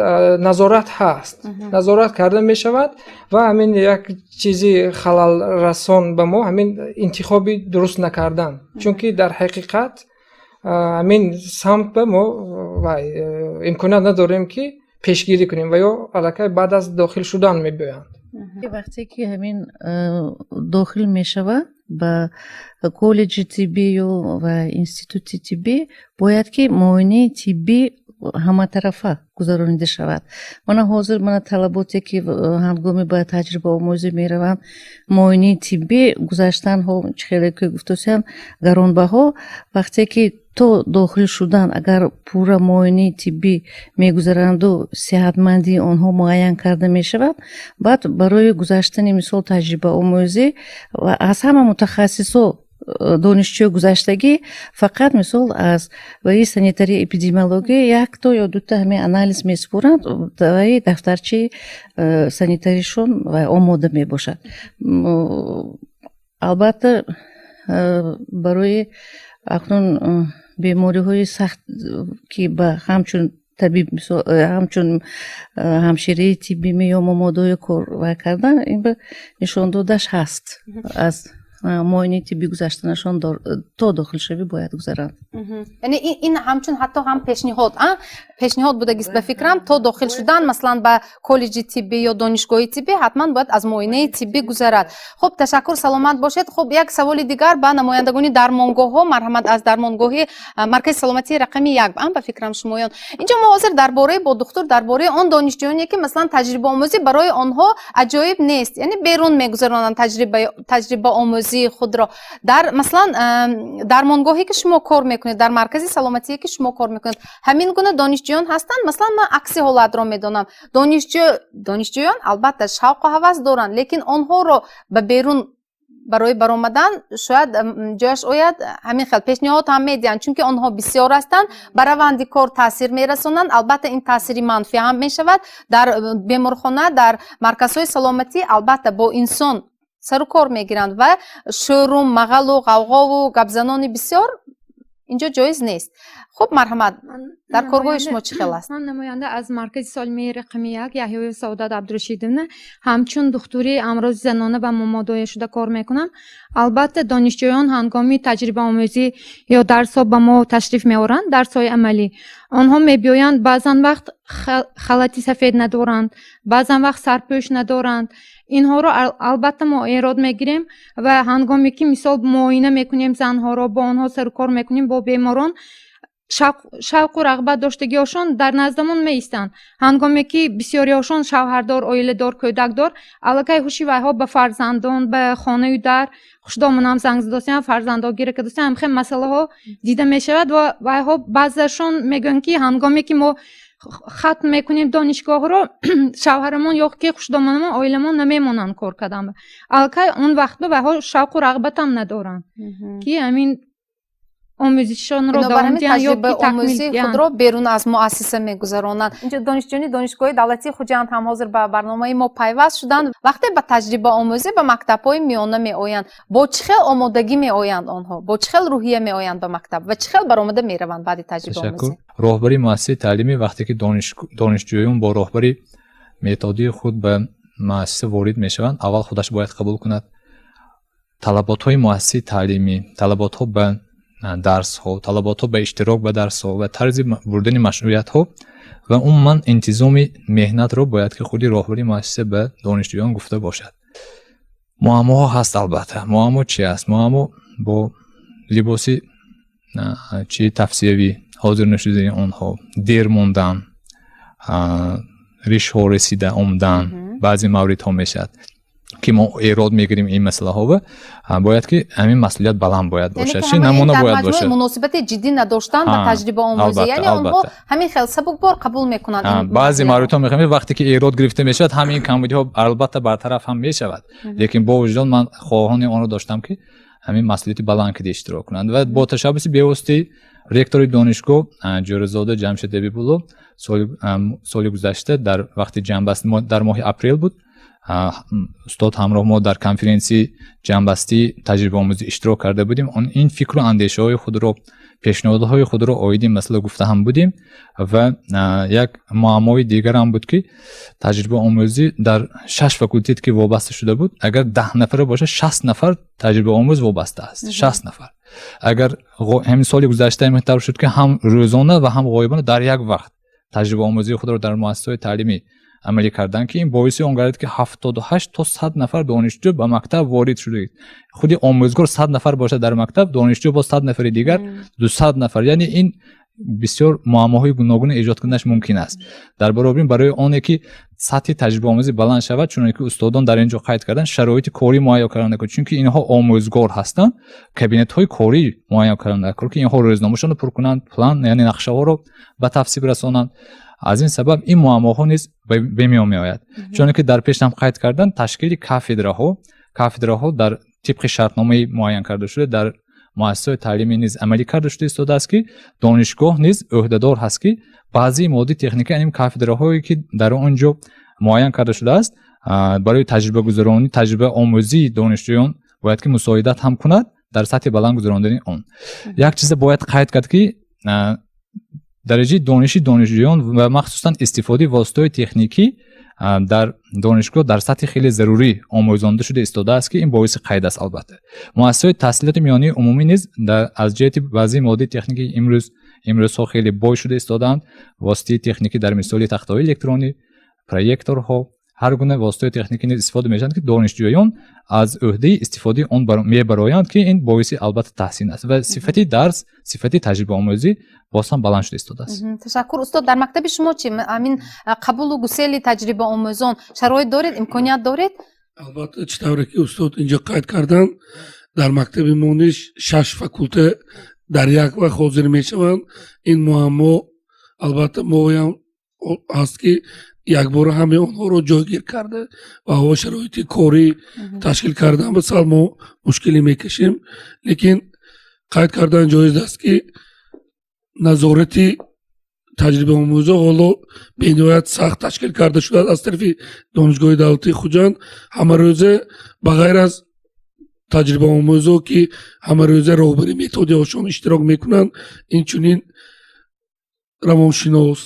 назорат ҳаст, назорат карда мешавад ва ҳамин як чизи халалрасон ба мо ҳамин интихоби дуруст накардан, чунки дар ҳақиқат ҳамин самт ба мо имконият надорем ки пешгирӣ кунем ва ё аллакай баъд аз дохил шудан мебоянд. вақте ки ҳамин дохил мешавад ба коллеҷи тиббӣ ё ва институти тиббӣ, бояд ки муоинаи тиббӣ ҳаматарафа гузаронида шавад. мана ҳозир талаботе ки ҳангоми ба таҷрибаомӯзӣ мераванд, муоинаи тиббӣ гузаштанҳо хеле ки гуфтусиян гаронбаҳо, вақте ки то дохил шудан агар пурра муоинаи тиббӣ мегузаранду сеҳатмандии онҳо муайян карда мешавад, баъд барои гузаштани мисол таҷрибаомӯзӣ ва аз ҳама мутахассисо донишҷӯ гузаштагӣ фақат мисол аз ваи санитария эпидемиология якто ё дута ҳамин анализ месупуранд ва дафтарчаи санитаришон омода мебошад. албатта барои акнун бемориҳои сахт ки ба ҳамчун табиб ҳамчун ҳамшираи тиббӣ меём омодаи кор кардан, ин ба нишондодаш ҳаст. аз муоинаи тиббӣ гузаштанашон то дохилшавӣ бояд гузаранд. яъне ин ҳамчун ҳатто ҳам пешниҳод будагист ба фикрам, то дохил шудан маслан ба коллеҷи тиббӣ ё донишгоҳи тиббӣ ҳатман бояд аз муоинаи тиббӣ гузарад. хуб, ташаккур, саломат бошед. хуб, як саволи дигар ба намояндагони дармонгоҳҳо, марҳамат, аз дармонгоҳи маркази саломатии рақами 1 ба фикрам шумоён. инҷо мо ҳозир дарбораи бо духтур дарбораи он донишҷӯёне ки маслан таҷрибаомӯзӣ барои онҳо аҷоиб нест, яъне берун мегузаронанд таҷрибаомӯзӣ худро дар маслан дармонгоҳе ки шумо кор мекунед, дар маркази саломатие ки шумо кор мекунед, ҳамин гуна донишҷӯён ҳастанд? Маслан ман акси ҳолатро медонам. Донишҷӯён албатта шавқу ҳавас доранд, лекин онҳоро ба берун барои баромадан шояд ҷояш ояд ҳамин хел пешниҳод ҳам медиҳанд, чунки онҳо бисёр ҳастанд, ба раванди кор таъсир мерасонанд. албатта ин таъсири манфӣ ҳам мешавад. дар беморхона, дар марказҳои саломатӣ албатта бо инсон сару кор мегиранд ва шӯру мағалу ғавғову гапзанони бисёр инҷо ҷоиз нест. хуб, марҳамат, дар коргоҳи шумо чӣ хел аст? ман намоянда аз маркази солимии рақами 1 яҳёи саодат абдурашидовна ҳамчун духтури амрози занона ба мумодоя шуда кор мекунам. албатта донишҷӯён ҳангоми таҷрибаомӯзӣ ё дарсҳо ба мо ташриф меоранд, дарсҳои амалӣ, онҳо мебиёянд баъзан вақт халати сафед надоранд, баъзан вақт сарпӯш надоранд. инҳоро албатта мо эрод мегирем ва ҳангоме ки мисол муоина мекунем занҳоро, бо онҳо сарукор мекунем, бо беморон, шавқу рағбат доштагиҳошон дар наздамон меистанд. ҳангоме ки бисёриҳошон шавҳардор, оиладор, кӯдакдор аллакай ҳуши вайҳо ба фарзандон, ба хонаи дар хушдомонам занг задосиям, фарзандо гирка достиям, хеле масъалаҳо дида мешавад ва вайҳо баъзашон мегӯянд ки ҳангоме ки мо хатм мекунем донишгоҳро шавҳарамон ё ки хушдомонамон, оиламон намемонанд кор кардан. аллакай он вақтҳо вайҳо шавқу рағбатам надоранд ки ҳамин омӯзишонро давом диҳанд ё ки такмил диҳанд. худро берун аз муассиса мегузаронанд. инҷо донишҷӯёни донишгоҳи давлатии Хуҷанд ҳам ҳозир ба барномаи мо пайваст шуданд. вақте ба таҷрибаомӯзӣ ба мактабҳои миёна меоянд, бо чӣ хел омодагӣ меоянд онҳо, бо чӣ хел рӯҳия меоянд ба мактаб ва чӣ хел баромада мераванд баъди таҷрибаомӯзӣ? роҳбари муассисаи таълимӣ вақте ки донишҷӯён бо роҳбари методии худ ба муассиса ворид мешаванд, аввал худаш бояд қабул кунад талаботҳои муассисаи таълимӣ, талаботҳо ба дарсҳо, талаботҳо ба иштирок ба дарсҳо ва тарзи бурдани машмулиятҳо ва умуман интизоми меҳнатро бояд ки худи роҳбари муассиса ба донишҷӯён гуфта бошад. муаммоҳо ҳаст албатта. муаммо чи аст? муаммо бо либоси чи тавсиявӣ ҳозир нушудани онҳо, дер мондан, ришҳо расида омдан, баъзе мавридҳо мешавад ки мо эрод мегирем ин масъалаҳо ва бояд ки ҳамин масъулият баланд бояд бошад, чи намуна бояд бошад. муносибати ҷиддӣ надоштан ба таҷрибаомӯзӣ, яъне онҳо ҳамин хел сабукбор қабул мекунанд. баъзе мавридҳо мехоҳем вақте ки эрод гирифта мешавад ҳамин камбудиҳо албатта бартараф ҳам мешавад, лекин бо вуҷудон ман хоҳони онро доштам ки ҳамин масъулияти баланд ки иштирок кунанд ва бо ташаббуси бевоситаи ректори донишгоҳ ҷӯризода ҷамшид дебибулло соли гузашта дар вақти ҷамъбастӣ дар моҳи апрел буд, устод ҳамроҳ мо дар конференсияи ҷамъбастии таҷрибаомӯзӣ иштирок карда будем. ин фикру андешаҳои худро, пешниҳодҳои худро оиди масъала гуфта ҳам будем ва як муаммои дигар ҳам буд ки таҷрибаомӯзӣ дар 6 факултет ки вобаста шуда буд, агар 10 нафара бошад 60 нафар таҷрибаомӯз вобаста аст. 60 нафар. агар ҳамин соли гузашта ин тавр шуд ки ҳам рӯзона ва ҳам ғоибона дар як вақт таҷрибаомӯзии худро дар муассисаҳои таълимӣ амалӣ кардан ки ин боиси он гардид ки 78 то 100 нафар донишҷӯ ба мактаб ворид шудааст. худи омӯзгор 100 нафар бошад дар мактаб, донишҷӯ бо 100 нафари дигар 200 нафар, яъне ин бисёр муаммоҳои гуногуни эҷод карданаш мумкин аст. дар баробар ин барои оне ки сатҳи таҷрибаомӯзӣ баланд шавад, чуноне ки устодон дар ин ҷо қайд карданд, шароити корӣ муайян карда кунед, чунки инҳо омӯзгор ҳастанд, кабинетҳои корӣ муайян карда кунед ки инҳо рӯзномашонро пур кунанд, план яъне нақшаҳоро ба тавсиб расонанд. аз ин сабаб ин муаммоҳо низ ба миён меояд. чуноне ки дар пеш ҳам қайд кардан, ташкили кафедраҳо дар тибқи шартномаи муайян карда шуда дар муассисаҳои таълимӣ низ амалӣ карда шуда истодааст ки донишгоҳ низ ӯҳдадор ҳаст ки баъзии модди техника ин кафедраҳое ки дар он ҷо муайян карда шудааст барои таҷрибагузаронӣ, таҷрибаомӯзии донишҷӯён бояд ки мусоидат ҳам кунад дар сатҳи баланд гузарондани он. як чиза бояд қайд кард ки дараҷаи дониши донишҷӯён ва махсусан истифодаи воситаҳои техникӣ дар донишгоҳ дар сатҳи хеле зарурӣ омӯзонда шуда истодааст ки ин боиси қайд аст. албатта муассисаҳои таҳсилоти миёнии умумӣ низ аз ҷиҳати баъзии моддии техникӣ имрӯзҳо хеле бой шуда истодаанд. воситаи техникӣ дар мисоли тахтаҳои электронӣ, проекторҳо, ҳар гуна воситаҳои техникӣ низ истифода мешаванд ки донишҷӯён аз ӯҳдаи истифодаи он мебароянд ки ин боиси албатта таҳсин аст ва сифати дарс, сифати таҷрибаомӯзӣ боз ҳам баланд шуда истодааст. ташаккур устод. дар мактаби шумо чи ҳамин қабулу гусели таҷрибаомӯзон шароит доред, имконият доред? албатта чӣ тавре ки устод инҷо қайд карданд, дар мактаби мо низ 6 факулта дар як вақт ҳозир мешаванд. ин муаммо албатта моям ҳаст ки якбора ҳамаи онҳоро ҷойгир карда ва ҳаво шароити корӣ ташкил кардан ба сал мо мушкилӣ мекашем. лекин қайд кардан ҷоиз аст ки назорати таҷрибаомӯзо ҳоло бениҳоят сахт ташкил карда шудааст аз тарафи донишгоҳи давлатии Хуҷанд. ҳамарӯза ба ғайр аз таҷрибаомӯзо ки ҳамарӯза роҳбари методиҳошон иштирок мекунанд, инчунин равоншинос,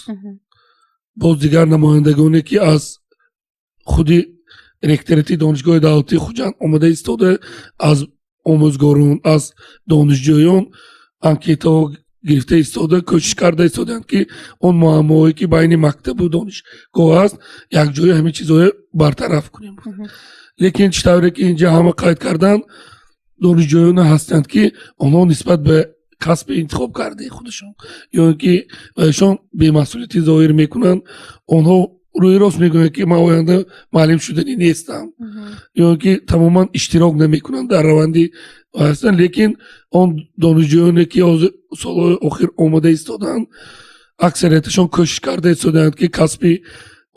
боз дигар намояндагоне ки аз худи ректорати донишгоҳи давлатии Хуҷанд омада истода аз омӯзгорон, аз донишҷӯён анкетаҳо гирифта истода кӯшиш карда истоданд ки он муаммоҳое ки байни мактабу донишгоҳ аст якҷоя ҳамин чизҳоро бартараф кунем. лекин чӣ тавре ки инҷа ҳама қайд карданд, донишҷӯёне ҳастанд ки онҳо нисбат ба касб интихоб кардаи худашон ё ин ки эшон бемасъулияти зоҳир мекунанд онҳо рӯи рост мегӯянд ки ман оянда муаллим шуданӣ нестам ё ин ки тамоман иштирок намекунанд дар раванди ҳастанд лекин он донишҷӯёне ки ҳозир солҳои охир омода истоданд аксарияташон кӯшиш карда истодаанд ки касби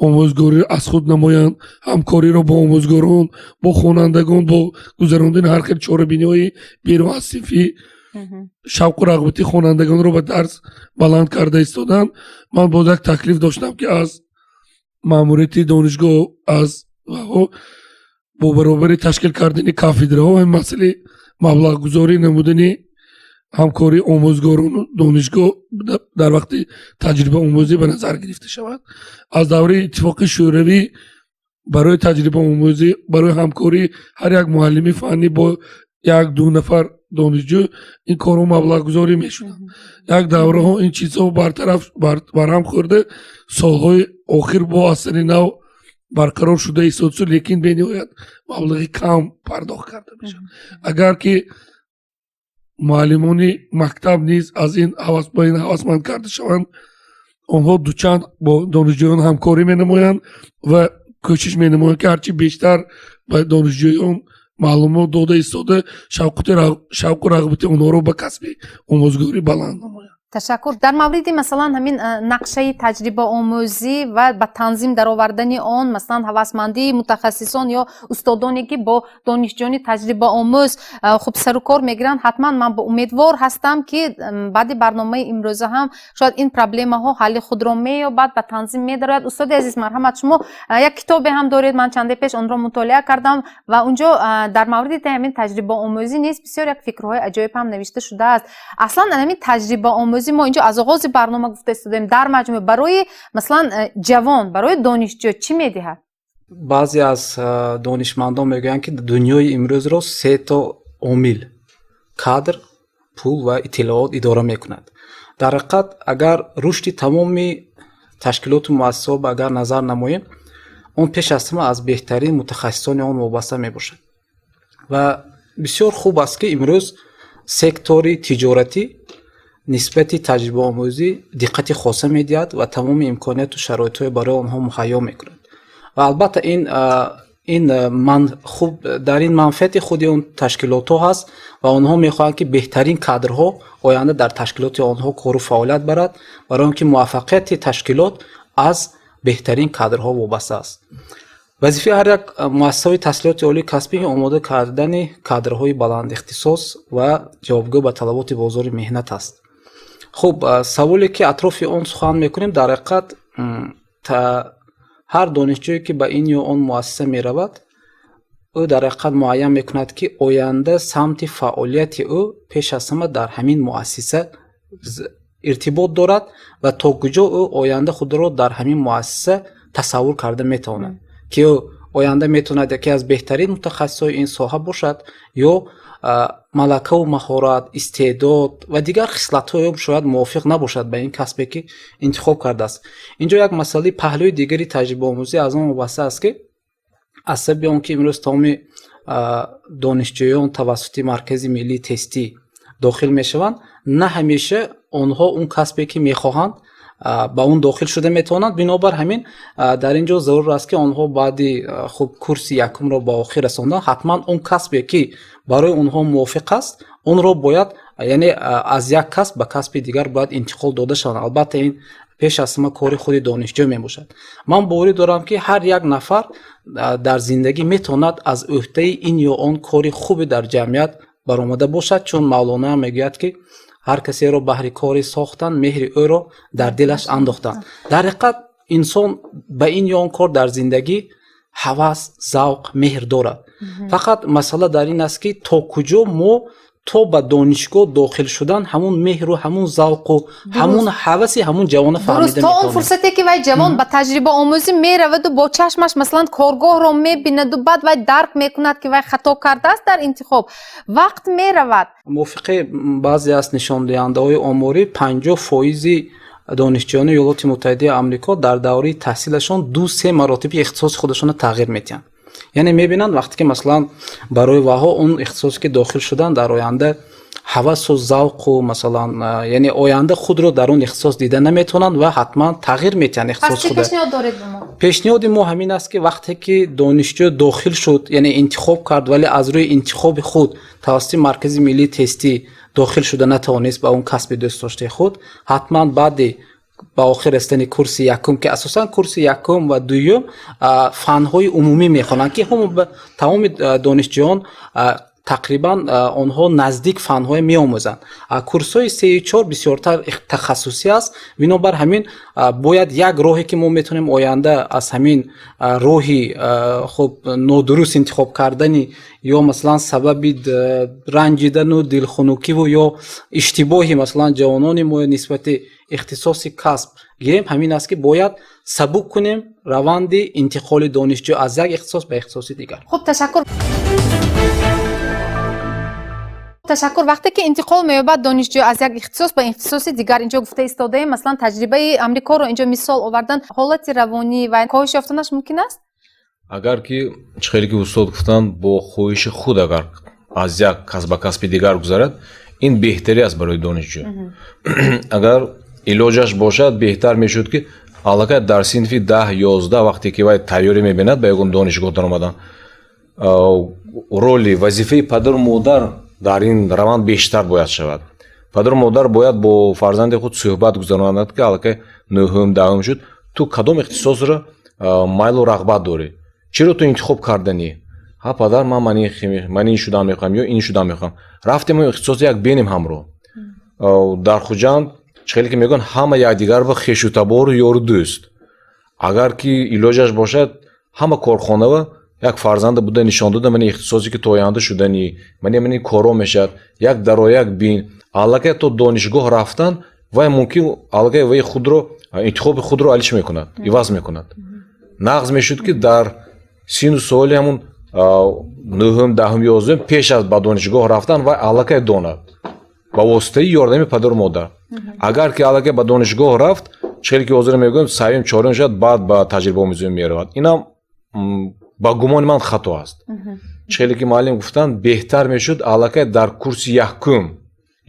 омӯзгориро аз худ намоянд ҳамкориро бо омӯзгорон бо хонандагон бо гузарондани ҳар хел чорабиниҳои берун аз синфӣ шавқу рағбати хонандагонро ба дарс баланд карда истоданд. ман боз як таклиф доштам ки аз маъмурияти донишгоҳ аз Гоҳо бо баробари ташкил кардани кафедраҳо ин масъалаи маблағгузорӣ намудани ҳамкори омӯзгорону донишгоҳ дар вақти таҷрибаомӯзӣ ба назар гирифта шавад. аз давраи иттифоқи шӯравӣ барои таҷрибаомӯзӣ барои ҳамкори ҳар як муаллими фаннӣ бо як ду нафар донишҷӯ ин корҳо маблағгузорӣ мешуданд. як давраҳо ин чизҳо барҳам хӯрда солҳои охир бо асари нав барқарор шуда истод шуд лекин бениҳоят маблағи кам пардохт карда мешавад. агар ки муаллимони мактаб низ аз ин ба ин ҳавасманд карда шаванд онҳо дучанд бо донишҷӯён ҳамкорӣ менамоянд ва кӯшиш менамоянд ки ҳарчи бештар ба донишҷӯён маълумот дода истода шавқу рағбати онҳоро ба касби омӯзгорӣ баланд намоянд. ташаккур. дар мавриди масалан ҳамин нақшаи таҷрибаомӯзӣ ва ба танзим даровардани он масалан ҳавасмандии мутахассисон ё устодоне ки бо донишҷӯёни таҷрибаомӯз хуб сару кор мегиранд ҳатман ман умедвор ҳастам ки баъди барномаи имрӯза ҳам шояд ин проблемаҳо ҳалли худро меёбад ба танзим медарояд. устоди азиз марҳамат, шумо як китобе ҳам доред, ман чанде пеш онро мутолиа кардам ва унҷо дар мавриди ҳамин таҷрибаомӯзӣ низ бисёр як фикрҳои аҷоиб ҳам навишта шудааст. аслан ҳамин таҷрибаомӯзӣ мо инҷо аз оғози барнома гуфта истодем дар маҷмӯъ барои масалан ҷавон барои донишҷӯ чӣ медиҳад? баъзе аз донишмандон мегӯянд ки дунёи имрӯзро се то омил кадр пул ва иттилоот идора мекунад. дар ҳақиқат агар рушди тамоми ташкилоту муассисаҳо агар назар намоем он пеш аз ҳама аз беҳтарин мутахассисони он вобаста мебошад ва бисёр хуб аст ки имрӯз сектори тиҷоратӣ нисбати таҷрибаомӯзӣ диққати хоса медиҳад ва тамоми имконияту шароитҳои барои онҳо муҳайё мекунад ва албатта дар ин манфиати худи он ташкилотҳо ҳаст ва онҳо мехоҳанд ки беҳтарин кадрҳо оянда дар ташкилоти онҳо кору фаъолият барад барои он ки муваффақияти ташкилот аз беҳтарин кадрҳо вобаста аст. вазифаи ҳар як муассисаҳои таҳсилоти олии касбӣ омода кардани кадрҳои баландихтисос ва ҷавобгӯ ба талаботи бозори меҳнат аст. хуб, саволе ки атрофи он сухан мекунем дар ҳақиқат ҳар донишҷӯе ки ба ин ё он муассиса меравад ӯ дар ҳақиқат муайян мекунад ки оянда самти фаъолияти ӯ пеш аз ҳама дар ҳамин муассиса иртибот дорад ва то куҷо ӯ оянда худро дар ҳамин муассиса тасаввур карда метавонад ки ӯ оянда метавонад яке аз беҳтарин мутахассисои ин соҳа бошад ё малакаву маҳорат, истеъдод ва дигар хислатҳое шояд мувофиқ набошад ба ин касбе ки интихоб кардааст. инҷо як масъалаи паҳлӯи дигари таҷрибаомӯзӣ аз он вобаста аст ки аз сабаби он ки имрӯз тамоми донишҷӯён тавассути маркази миллии тестӣ дохил мешаванд, на ҳамеша онҳо он касбе ки мехоҳанд ба он дохил шуда метавонанд. бинобар ҳамин дар ин ҷо зарур аст ки онҳо баъди хуб курси якумро ба охир расондан ҳатман он касбе ки барои онҳо мувофиқ аст онро бояд яъне аз як касб ба касби дигар бояд интиқол дода шаванд. албатта ин пеш аз ҳама кори худи донишҷӯ мебошад. ман боварӣ дорам ки ҳар як нафар дар зиндагӣ метавонад аз ӯҳдаи ин ё он кори хубе дар ҷамъият баромада бошад, чун мавлоно ҳам мегӯяд ки ҳар касеро баҳри кори сохтанд меҳри ӯро дар дилаш андохтанд. дар ҳақиқат инсон ба ин ё он кор дар зиндагӣ ҳавас, завқ, меҳр дорад. фақат масъала дар ин аст ки то куҷо мо то ба донишгоҳ дохил шудан ҳамун меҳру ҳамун завқу ҳамун ҳаваси ҳамун ҷавона фаҳмида метавонад. то он фурсате ки вай ҷавон ба таҷрибаомӯзӣ мераваду бо чашмаш масалан коргоҳро мебинаду баъд вай дарк мекунад ки вай хато кардааст дар интихоб, вақт меравад. мувофиқи баъзе аз нишондиҳандаҳои оморӣ 50% донишҷӯёни Иёлоти Муттаҳидаи Амрико дар давраи таҳсилашон 2-3 маротиби ихтисоси худашонро тағйир метиҳанд. яъне мебинанд вақте ки масалан барои ваҳо он ихтисосе ки дохил шудан дар оянда ҳавасу завқу масалан яъне оянда худро дар он ихтисос дида наметавонанд ва ҳатман тағйир метиҳанд ихтисоси худро. пешниҳод доред ба мо? пешниҳоди мо ҳамин аст ки вақте ки донишҷӯ дохил шуд, яъне интихоб кард, вале аз рӯи интихоби худ тавассути маркази миллии тестӣ дохил шуда натавонист ба он касби дӯстдоштаи худ, ҳатман баъди ба охир растани курси якум ки асосан курси якум ва дуюм фанҳои умумӣ мехонанд ки тамоми донишҷӯён тақрибан онҳо наздик фанҳое меомӯзанд. Курсҳои 3-4 бисёртар тахассусӣ аст. Бинобар ҳамин бояд як роҳе ки мо метавонем оянда аз ҳамин роҳи хуб нодуруст интихоб кардани ё масалан сабаби ранҷидану дилхунукиву ё иштибоҳи масалан ҷавонони мо нисбати ихтисоси касб гирем ҳамин аст ки бояд сабук кунем раванди интиқоли донишҷӯ аз як ихтисос ба ихтисоси дигар. Хуб, ташаккур. ташаккур. Вақте ки интиқол меёбад донишҷӯ аз як ихтисос ба ихтисоси дигар, инҷо гуфта истодаем, маслан таҷрибаи амрикоро инҷо мисол овардан, ҳолати равонӣ ва коҳиш ёфтанаш мумкин аст? агар ки чхеле ки устод гуфтанд бо хоҳиши худ агар аз як касб ба касби дигар гузарад, ин беҳтари аст барои донишҷӯ. агар илоҷаш бошад, беҳтар мешуд ки аллакай дар синфи 10-11 вақте ки вай тайёрӣ мебинад ба ягон донишгоҳ даромадан, роли вазифаи падару модар дар ин раванд бештар бояд шавад. Падару модар бояд бо фарзанди худ суҳбат гузаронанд ки аллакай 9-10 шуд, ту кадом ихтисосро майлу рағбат дорӣ? Чиро ту интихоб кардани? ҳа падар, ман ин шудан мехоҳам ё ин шудан мехоҳам. Рафтем ихтисоси як бенем ҳамроҳ. Дар Хуҷанд чхеле ки мегӯянд ҳама якдигарро хешутабору ёру дӯст. Агар ки илоҷаш бошад, ҳама корхонава як фарзанда буда нишон дода, ман ихтисосе ки то оянда шудани, ман коро мешавад, як даро як бин, аллакай то донишгоҳ рафтан, вай мумкин аллакай вай худро интихоби худро алиш мекунад, иваз мекунад. Нағз мешуд ки дар сину соли ҳамун 9-10-11 пеш аз ба донишгоҳ рафтан вай аллакай донад ба воситаи ёрдами падару модар. агар ки аллакай ба донишгоҳ рафт, чхеле ки ҳозир мегӯям 3-4 шуд, баъд ба таҷрибаомӯзӣ меравад. Инам ба гумони ман хато аст. чхеле ки муаллим гуфтанд беҳтар мешуд аллакай дар курси якум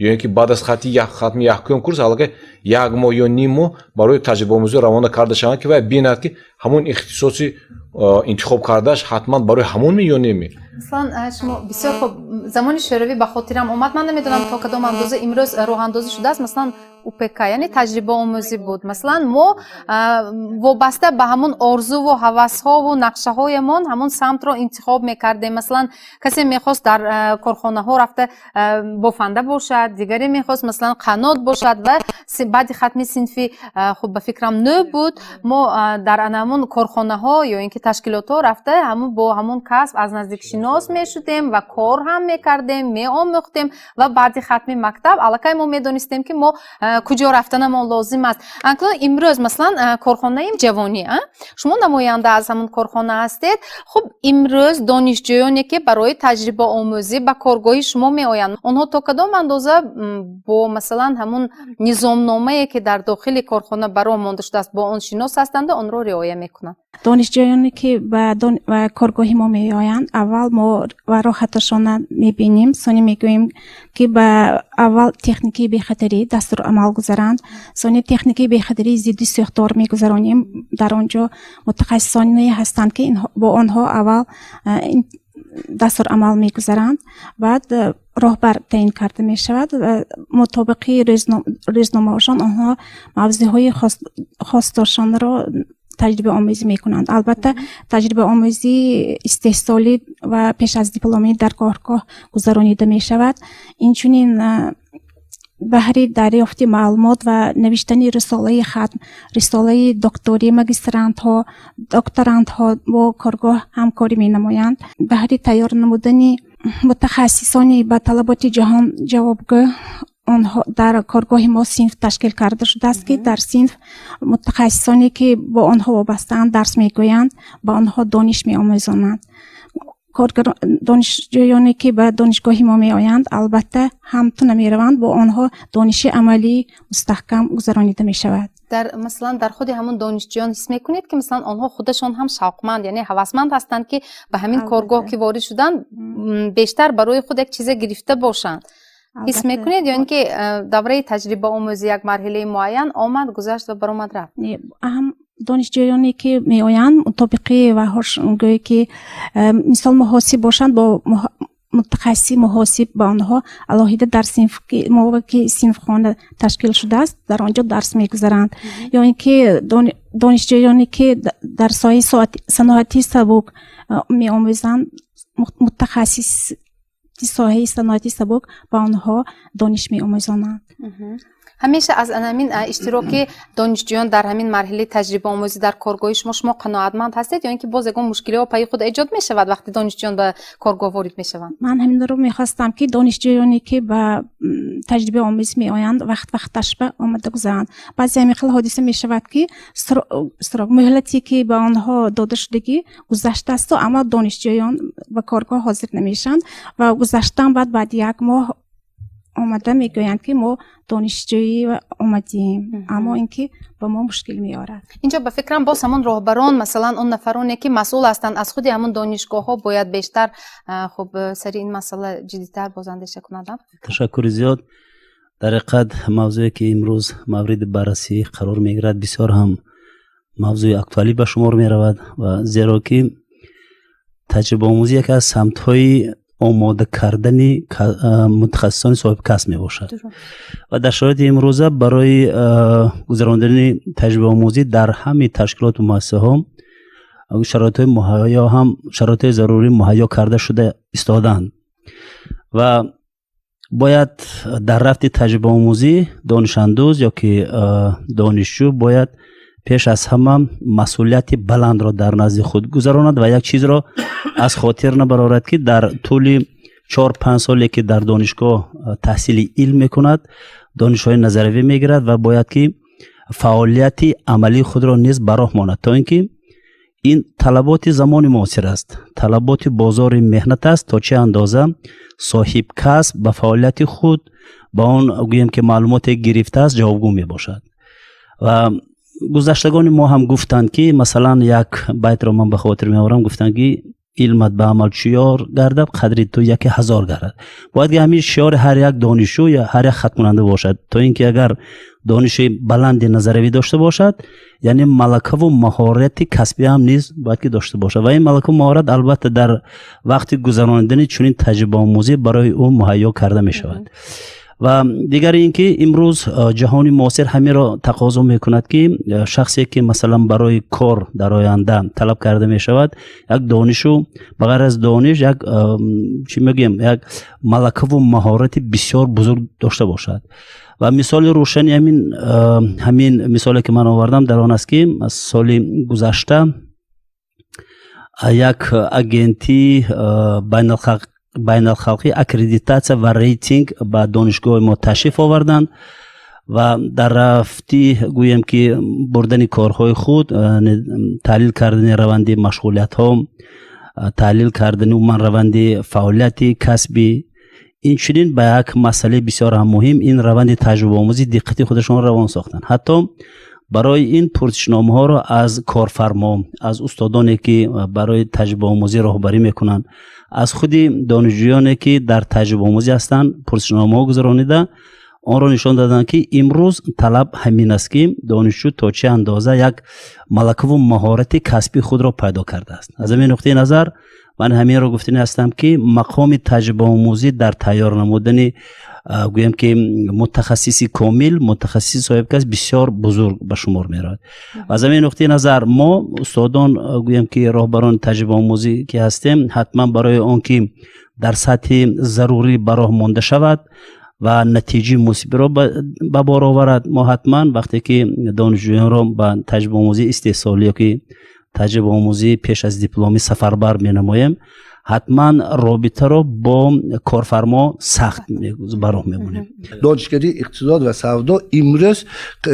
ё ин ки баъд аз хатми якум курс аллакай як моҳ ё ним моҳ барои таҷрибаомӯзӣ равона карда шаванд ки вай бинад ки ҳамон ихтисоси интихоб кардааш ҳатман барои ҳамон ё неми. маслан шумо бисёр хуб замони шӯравӣ ба хотирам омад. Ман намедонам то кадом андоза имрӯз роҳандозӣ шудааст. маслан УПК яъне таҷрибаомӯзӣ буд. маслан мо вобаста ба ҳамон орзуву ҳавасҳову нақшаҳоямон ҳамон самтро интихоб мекардем. маслан касе мехост дар корхонаҳо рафта бофанда бошад, дигаре мехост маслан қанот бошад ва баъди хатми синфи хуб ба фикрам 9 буд. мо дар анамон корхонаҳо ё ин ки ташкилотҳо рафта бо ҳамон касб аз наздик шинос мешудем ва кор ҳам мекардем, меомӯхтем ва баъди хатми мактаб аллакай мо медонистем ки мо куҷо рафтанамон лозим аст. Анклон имрӯз маслан корхонаи ҷавонӣ, шумо намоянда аз ҳамон корхона ҳастед. Хуб имрӯз донишҷӯёне ки барои таҷрибаомӯзӣ ба коргоҳи шумо меоянд, онҳо то кадом андоза бо масалан ҳамон низомномае ки дар дохили корхона ба роҳ монда шудааст бо он шинос ҳастанду онро риоя мекунанд? донишҷӯёне ки ба коргоҳи мо меоянд, аввал мо ва роҳаташона мебинем, сони мегӯем ки ба аввал техникаи бехатарӣ дастурамал гузаранд, сони техникаи бехатарӣ зидди сӯхтор мегузаронем. Дар он ҷо мутахассисоне ҳастанд ки бо онҳо аввал дастурамал мегузаранд, баъд роҳбар таъин карда мешавад. мутобиқи рӯзномаҳошон онҳо мавзӯъҳои хосдошонро таҷрибаомӯзӣ мекунанд. албатта таҷрибаомӯзӣ истеҳсолӣ ва пеш аз дипломӣ дар коргоҳ гузаронида мешавад. инчунин баҳри дарёфти маълумот ва навиштани рисолаи хатм, рисолаи докторӣ, магистрантҳо, докторантҳо бо коргоҳ ҳамкорӣ менамоянд. баҳри тайёр намудани мутахассисони ба талаботи ҷаҳон ҷавобгӯ онҳо дар коргоҳи мо синф ташкил карда шудааст ки дар синф мутахассисоне ки бо онҳо вобастаанд дарс мегӯянд, ба онҳо дониш меомӯзонанд. донишҷӯёне ки ба донишгоҳи мо меоянд, албатта ҳамту намераванд, бо онҳо дониши амалии мустаҳкам гузаронида мешавад. маслан дар худи ҳамон донишҷӯён ҳис мекунед ки маслан онҳо худашон ҳам шавқманд, яъне ҳавасманд ҳастанд ки ба ҳамин коргоҳ ки ворид шуданд бештар барои худ як чизе гирифта бошанд? ҳис мекунед ё ин ки давраи таҷрибаомӯзӣ як марҳилаи муайян омад гузашт ва баромад рафт? донишҷӯёне ки меоянд мутобиқи ваҳошгӯе ки мисол муҳосиб бошанд бо мутахассиси муҳосиб ба онҳо алоҳида дар ки синфхона ташкил шудааст дар он ҷо дарс мегузаранд ё ин ки донишҷӯёне ки дар соҳаи саноати сабук меомӯзанд мутахассиси соҳаи саноати сабук ба онҳо дониш меомӯзонанд. ҳамеша аз ҳамин иштироки донишҷӯён дар ҳамин марҳилаи таҷрибаомӯзӣ дар коргоҳи шумо қаноатманд ҳастед ё ин ки боз ягон мушкилиҳо пайи худ эҷод мешавад вақте донишҷӯён ба коргоҳ ворид мешаванд? ман ҳаминро мехостам ки донишҷӯёне ки ба таҷрибаомӯзӣ меоянд вақташ ба омада гузаранд. баъзе ҳамин хел ҳодиса мешавад ки муҳлате ки ба онҳо дода шудагӣ гузаштаасту аммо донишҷӯён ба коргоҳ ҳозир намешаванд ва гузаштан баъди як моҳ омада мегӯянд ки мо донишҷӯӣ омадем аммо ин ки ба мо мушкил меорад. инҷо ба фикрам боз ҳамон роҳбарон масалан он нафароне ки масъул ҳастанд аз худи ҳамон донишгоҳҳо бояд бештар хуб сари ин масъала ҷиддитар бозандеша кунанд. ташаккури зиёд. дар ҳақиқат мавзӯе ки имрӯз мавриди баррасӣ қарор мегирад бисёр ҳам мавзӯи актуалӣ ба шумор меравад ва зеро ки таҷрибаомӯзӣ яке аз самтҳои омода кардани мутахассисони соҳибкасб мебошад ва дар шароити имрӯза барои гузарондани таҷрибаомӯзӣ дар ҳамаи ташкилоту муассисаҳо шароитҳои муҳайё ҳам шароитҳои зарурӣ муҳайё карда шуда истодаанд ва бояд дар рафти таҷрибаомӯзӣ донишандӯз ёки донишҷӯ бояд пеш аз ҳама масъулияти баландро дар назди худ гузаронад ва як чизро аз хотир набарорад ки дар тӯли 4-5 соле ки дар донишгоҳ таҳсили илм мекунад донишҳои назаравӣ мегирад ва бояд ки фаъолияти амалии худро низ ба роҳ монад то ин ки ин талаботи замони муосир аст талаботи бозори меҳнат аст то чӣ андоза соҳибкасб ба фаъолияти худ ба он гӯем ки маълумоте гирифтааст ҷавобгӯ мебошад ва гузаштагони мо ҳам гуфтанд ки масалан як байтро ман ба хотир меорам гуфтанд ки илмат ба амал чӯёр гардад қадри ту яке ҳазор гардад бояд ки ҳамин шиёри ҳар як донишҷӯ ё ҳар як хатмкунанда бошад то ин ки агар дониши баланди назаравӣ дошта бошад яъне малакаву маҳорати касбӣ ҳам низ бояд ки дошта бошад ва ин малакаву маҳорат албатта дар вақти гузарондани чунин таҷрибаомӯзӣ барои ӯ муҳайё карда мешавад ва дигари ин ки имрӯз ҷаҳони муосир ҳаминро тақозо мекунад ки шахсе ки масалан барои кор дар оянда талаб карда мешавад як донишу ба ғайр аз дониш як чӣ мегӯем як малакаву маҳорати бисёр бузург дошта бошад ва мисоли рӯшани ҳамин мисоле ки ман овардам дар он аст ки соли гузашта як агенти байналхалқӣ аккредитатсия ва рейтинг ба донишгоҳи мо ташриф оварданд ва дар рафти гӯем ки бурдани корҳои худ таҳлил кардани раванди машғулиятҳо таҳлил кардани умуман раванди фаъолияти касбӣ инчунин ба як масъалаи бисёр ҳам муҳим ин раванди таҷрибаомӯзӣ диққати худашон равон сохтанд ҳатто барои ин пурсишномаҳоро аз корфармо аз устодоне ки барои таҷрибаомӯзӣ роҳбарӣ мекунанд аз худи донишҷӯёне ки дар таҷрибаомӯзӣ ҳастанд пурсишномаҳо гузаронида онро нишон даданд ки имрӯз талаб ҳамин аст ки донишҷӯ то чӣ андоза як малакаву маҳорати касби худро пайдо кардааст аз ҳамин нуқтаи назар ман ҳаминро гуфтанӣ ҳастам ки мақоми таҷрибаомӯзӣ дар тайёр намудани гӯем ки мутахассиси комил мутахассиси соҳибкасб бисёр бузург ба шумор меравад аз ҳамин нуқтаи назар мо устодон гӯем ки роҳбарони таҷрибаомӯзӣ ки ҳастем ҳатман барои он ки дар сатҳи зарурӣ ба роҳ монда шавад ва натиҷаи мусибиро ба бор оварад мо ҳатман вақте ки донишҷӯёнро ба таҷрибаомӯзии истеҳсолӣ ёки таҷрибаомӯзии пеш аз дипломӣ сафарбар менамоем ҳатман робитаро бо корфармо сахт ба роҳ мебурем. донишгари иқтисод ва савдо имрӯз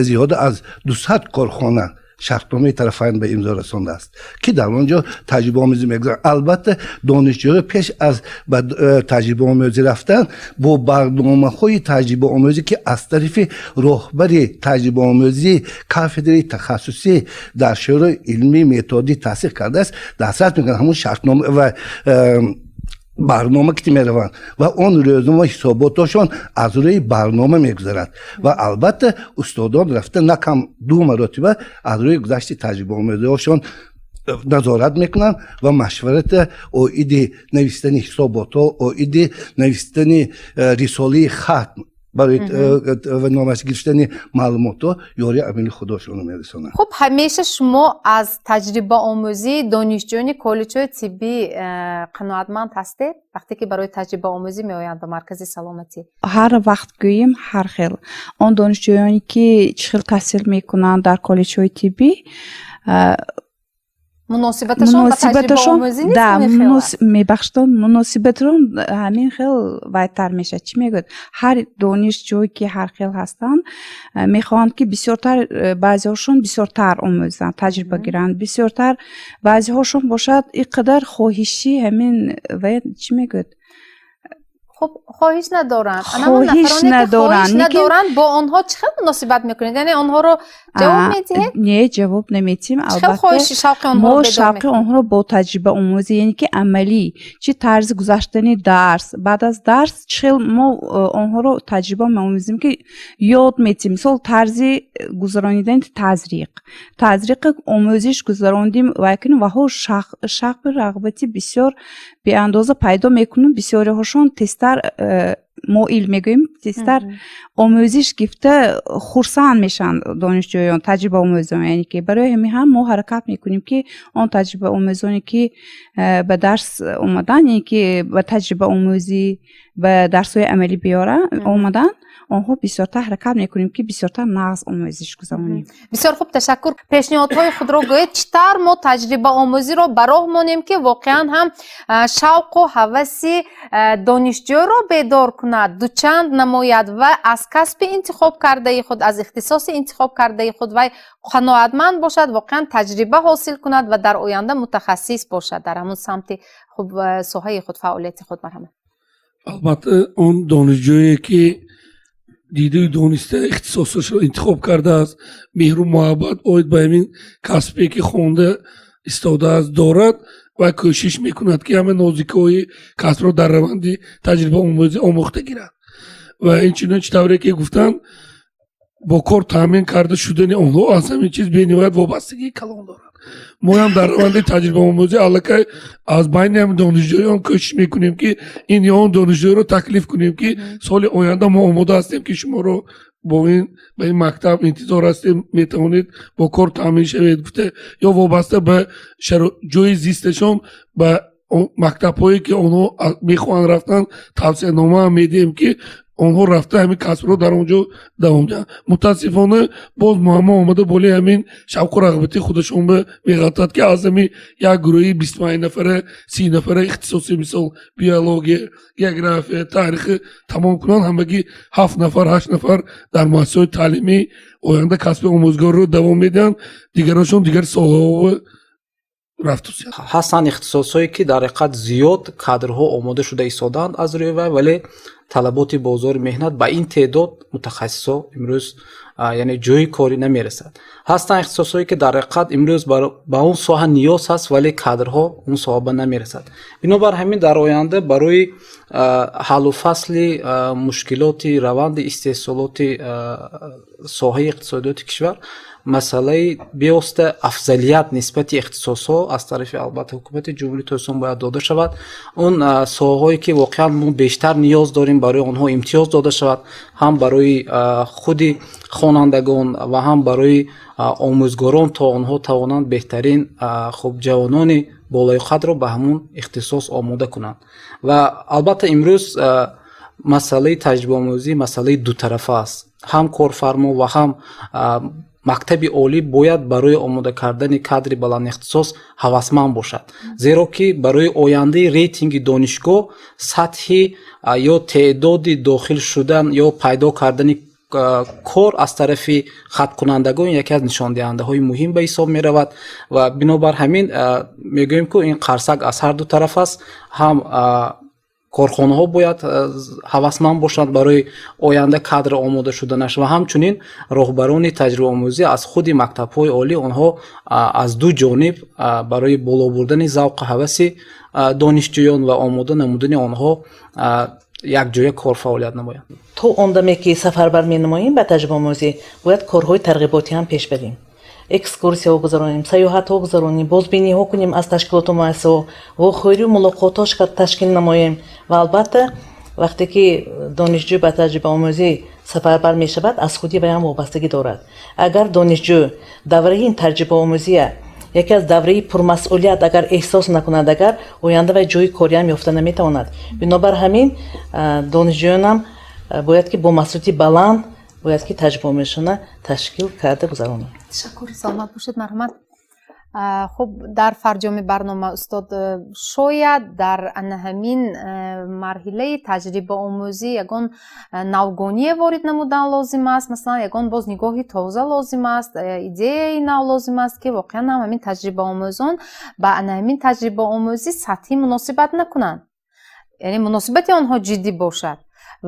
зиёда аз 200 корхона шартномаи тарафайн ба имзо расондааст ки дар он ҷо таҷрибаомӯзӣ мегузаранд. албатта донишҷӯё пеш аз ба таҷрибаомӯзӣ рафтан бо барномаҳои таҷрибаомӯзӣ ки аз тарафи роҳбари таҷрибаомӯзӣ кафедраи тахассусӣ дар шӯрои илмӣ методӣ таъсиқ кардааст дастрас мекунад ҳамун шартнома ва барнома ки мераванд ва он рӯзнома ҳисоботошон аз рӯи барнома мегузарад ва албатта устодон рафта на кам 2 маротиба аз рӯи гузашти таҷрибаомӯзиҳошон назорат мекунанд ва машварат оиди навистани ҳисоботҳо оиди навистани рисолаи хат барои номаш гирифтани маълумотҳо ёри амили худошонро мерасонанд. хуб ҳамеша шумо аз таҷрибаомӯзии донишҷӯёни коллеҷҳои тиббӣ қаноатманд ҳастед вақте ки барои таҷрибаомӯзӣ меоянд ба маркази саломатӣ? ҳар вақт гӯем ҳар хел он донишҷӯёне ки чӣ хел таҳсил мекунанд дар коллеҷҳои тиббӣ муносибаташон ба таҷрибаомӯзӣ нест мебахшидон муносибаташон ҳамин хел вайтар мешавад. чӣ мегӯяд ҳар донишҷӯе ки ҳар хел ҳастанд мехоҳанд ки бисёртар баъзеҳошон бисёртар омӯзанд таҷриба гиранд бисёртар баъзеҳошон бошад ин қадар хоҳиши ҳамин чӣ мегӯяд خب خواهش ندارن. خواهش ندارن با آنها چه مناسبت میکنید؟ یعنی آنها رو جواب میدید؟ نه جواب نمیدیم. البته ما شوق آنها رو با تجربه آموزی یعنی که عملی چه طرز گذشتن درس بعد از درس چه ما آنها رو تجربه آموزیم که یاد میدیم. مثلا طرز گذراندن تزریق آموزش گذراندیم و کنیم و ها شوق رغبتی بسیار به اندازه پیدا میکنیم. بسیاری هاشون تستر مویل میگویم تستر آموزش گفته خرسند میشن دانشجویان تجربه آموزان. یعنی که برای همین هم ما حرکت میکنیم که آن تجربه آموزانی که به درس اومدن یعنی که به تجربه آموزی به درس‌های عملی بیاره اومدن آنها بسیارتر حرکت میکنیم که بسیارتر نقض آموزش گذاریم. بسیار خوب تشکر. پیشنهادهای خود را گویید چطور ما تجربه آموزی را براه مانیم که واقعا هم شوق و هوس دانشجو را بیدار کند دوچند نماید و از کسب انتخاب کرده خود از اختصاص انتخاب کرده خود و قناعتمند باشد واقعا تجربه حاصل کند و در آینده متخصص باشد در همون سمت خوب ساحه خود فعالیت خود مرحمت. البته اون دانشجویی که دیده دانسته اختصاصش رو انتخاب کرده است مهر و محبت اوید به همین کسبی که خونده استاده است دارد و کوشش میکند که همه نازیک‌های کسب رو در روند تجربه آموزی آموخته گیرد و این چطوری که گفتن با کار تامین کرده شدن آنها از همین چیز به نهایت وابستگی کلان دارد. ما هم در روند تجربه آموزی علاقه از بین هم دانشجویان کوشش میکنیم که این یا اون دانشجوی رو تکلیف کنیم که سال آینده ما آماده هستیم که شما رو با این به این مکتب انتظار هستیم میتوانید با کار تامین شوید گفته یا وابسته به جای زیستشون به مکتب هایی که اونها میخوان رفتن توصیه نامه هم میدیم که آنها رفته همین کسب رو در اونجا دوام دهند. متاسفانه باز معما آمده بالی همین شوق و رغبتی خودشون به میغلطد که از همین یک گروهی 25 نفره 30 نفره اختصاصی مثل بیولوژی جغرافیا تاریخ تمام کنن همگی 7 نفر 8 نفر در مؤسسه تعلیمی آینده کسب آموزگار رو دوام میدن دیگرشون دیگر ساحه ҳастанд ихтисосҳое ки дар ҳақиқат зиёд кадрҳо омода шуда истодаанд аз рӯи вай вале талаботи бозори меҳнат ба ин теъдод мутахассисо имрӯз яъне ҷои корӣ намерасад. ҳастанд ихтисосҳое ки дар ҳақиқат имрӯз ба он соҳа ниёз ҳаст вале кадрҳо он соҳаба намерасад. бинобар ҳамин дар оянда барои ҳаллу фасли мушкилоти раванди истеҳсолоти соҳаи иқтисодиёти кишвар масъалаи бевосита афзалият нисбати ихтисосҳо аз тарафи албатта ҳукумати ҷумҳурии Tojikiston бояд дода шавад. Он соҳаҳое ки воқеан мо бештар ниёз дорем барои онҳо имтиёз дода шавад ҳам барои худи хонандагон ва ҳам барои омӯзгорон то онҳо тавонанд беҳтарин хуб ҷавонони болои қадро ба ҳамун ихтисос омода кунанд. ва албатта имрӯз масъалаи таҷрибаомӯзӣ масъалаи дутарафа аст. ҳам корфармо ва ҳам мактаби олӣ бояд барои омода кардани кадри баландихтисос ҳавасманд бошад. зеро ки барои ояндаи рейтинги донишгоҳ сатҳи ё теъдоди дохил шудан ё пайдо кардани кор аз тарафи хаткунандагон яке аз нишондиҳандаҳои муҳим ба ҳисоб меравад ва бинобар ҳамин мегӯем ки ин қарсак аз ҳар ду тараф аст. ҳам корхонаҳо бояд ҳавасманд бошанд барои оянда кадр омода шуданаш ва ҳамчунин роҳбарони таҷрибаомӯзӣ аз худи мактабҳои олӣ онҳо аз ду ҷониб барои боло бурдани завқу ҳаваси донишҷӯён ва омода намудани онҳо якҷоя кор фаъолият намоянд. то он даме ки сафарбар менамоем ба таҷрибаомӯзӣ бояд корҳои тарғиботӣ ҳам пеш барем. экскурсияҳо гузаронем, саёҳатҳо гузаронем, бозбиниҳо кунем аз ташкилоту муассисаҳо, вохӯрию мулоқотҳо ташкил намоем ва албатта вақте ки донишҷӯ ба таҷрибаомӯзӣ сафарбар мешавад аз худи вай ҳам вобастагӣ дорад. агар донишҷӯ давраи ин таҷрибаомӯзия яке аз давраи пурмасъулият агар эҳсос накунад, агар оянда вай ҷойи кoriам ёфта наметавонад. бинобар ҳамин донишҷӯёнам бояд ки бо масъулияти баланд бояд ки таҷрибаомӯзишона ташкил карда гузаронанд. ташаккур, саломат бошед, марҳамат. хуб, дар фарҷоми барнома устод, шояд дар ҳамин марҳилаи таҷрибаомӯзӣ ягон навгоние ворид намудан лозим аст, маслан ягон боз нигоҳи тоза лозим аст, идеяи нав лозим аст ки воқеан ҳам ҳамин таҷрибаомӯзон ба ҳамин таҷрибаомӯзӣ сатҳӣ муносибат накунанд, яъне муносибати онҳо ҷиддӣ бошад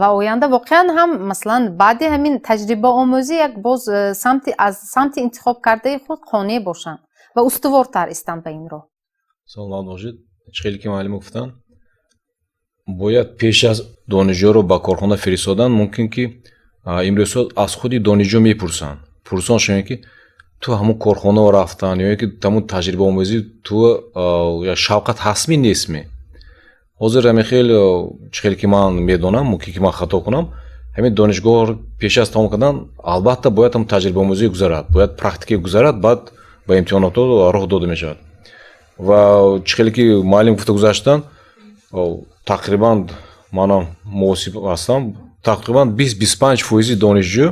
ва оянда воқеан ҳам маслан баъди ҳамин таҷрибаомӯзӣ як боз аз самти интихоб кардаи худ қонеъ бошанд ва устувортар истанд ба ин роҳ. саломат бошед. хеле ки маълум гуфтан бояд пеш аз донишҷӯро ба корхона фиристодан мумкин ки имрӯзҳо аз худи донишҷӯ мепурсанд. пурсон шаванд ки ту ҳамун корхонао рафтан ё ки ҳамун таҷрибаомӯзӣ ту шавқат ҳастми нестме. ҳозир ҳамин хеле ки ман медонам, мумкин ки ман хато кунам, ҳамин донишгоҳ пеш аз тамом кардан албатта бояд ҳам таҷрибаомӯзӣ гузарад, бояд практика гузарад, баъд ба имтиҳонотҳо роҳ дода мешавад. ва хеле ки муаллим гуфта гузаштан, тақрибан манам муосиб ҳастам, тақрибан 20-25% донишҷӯ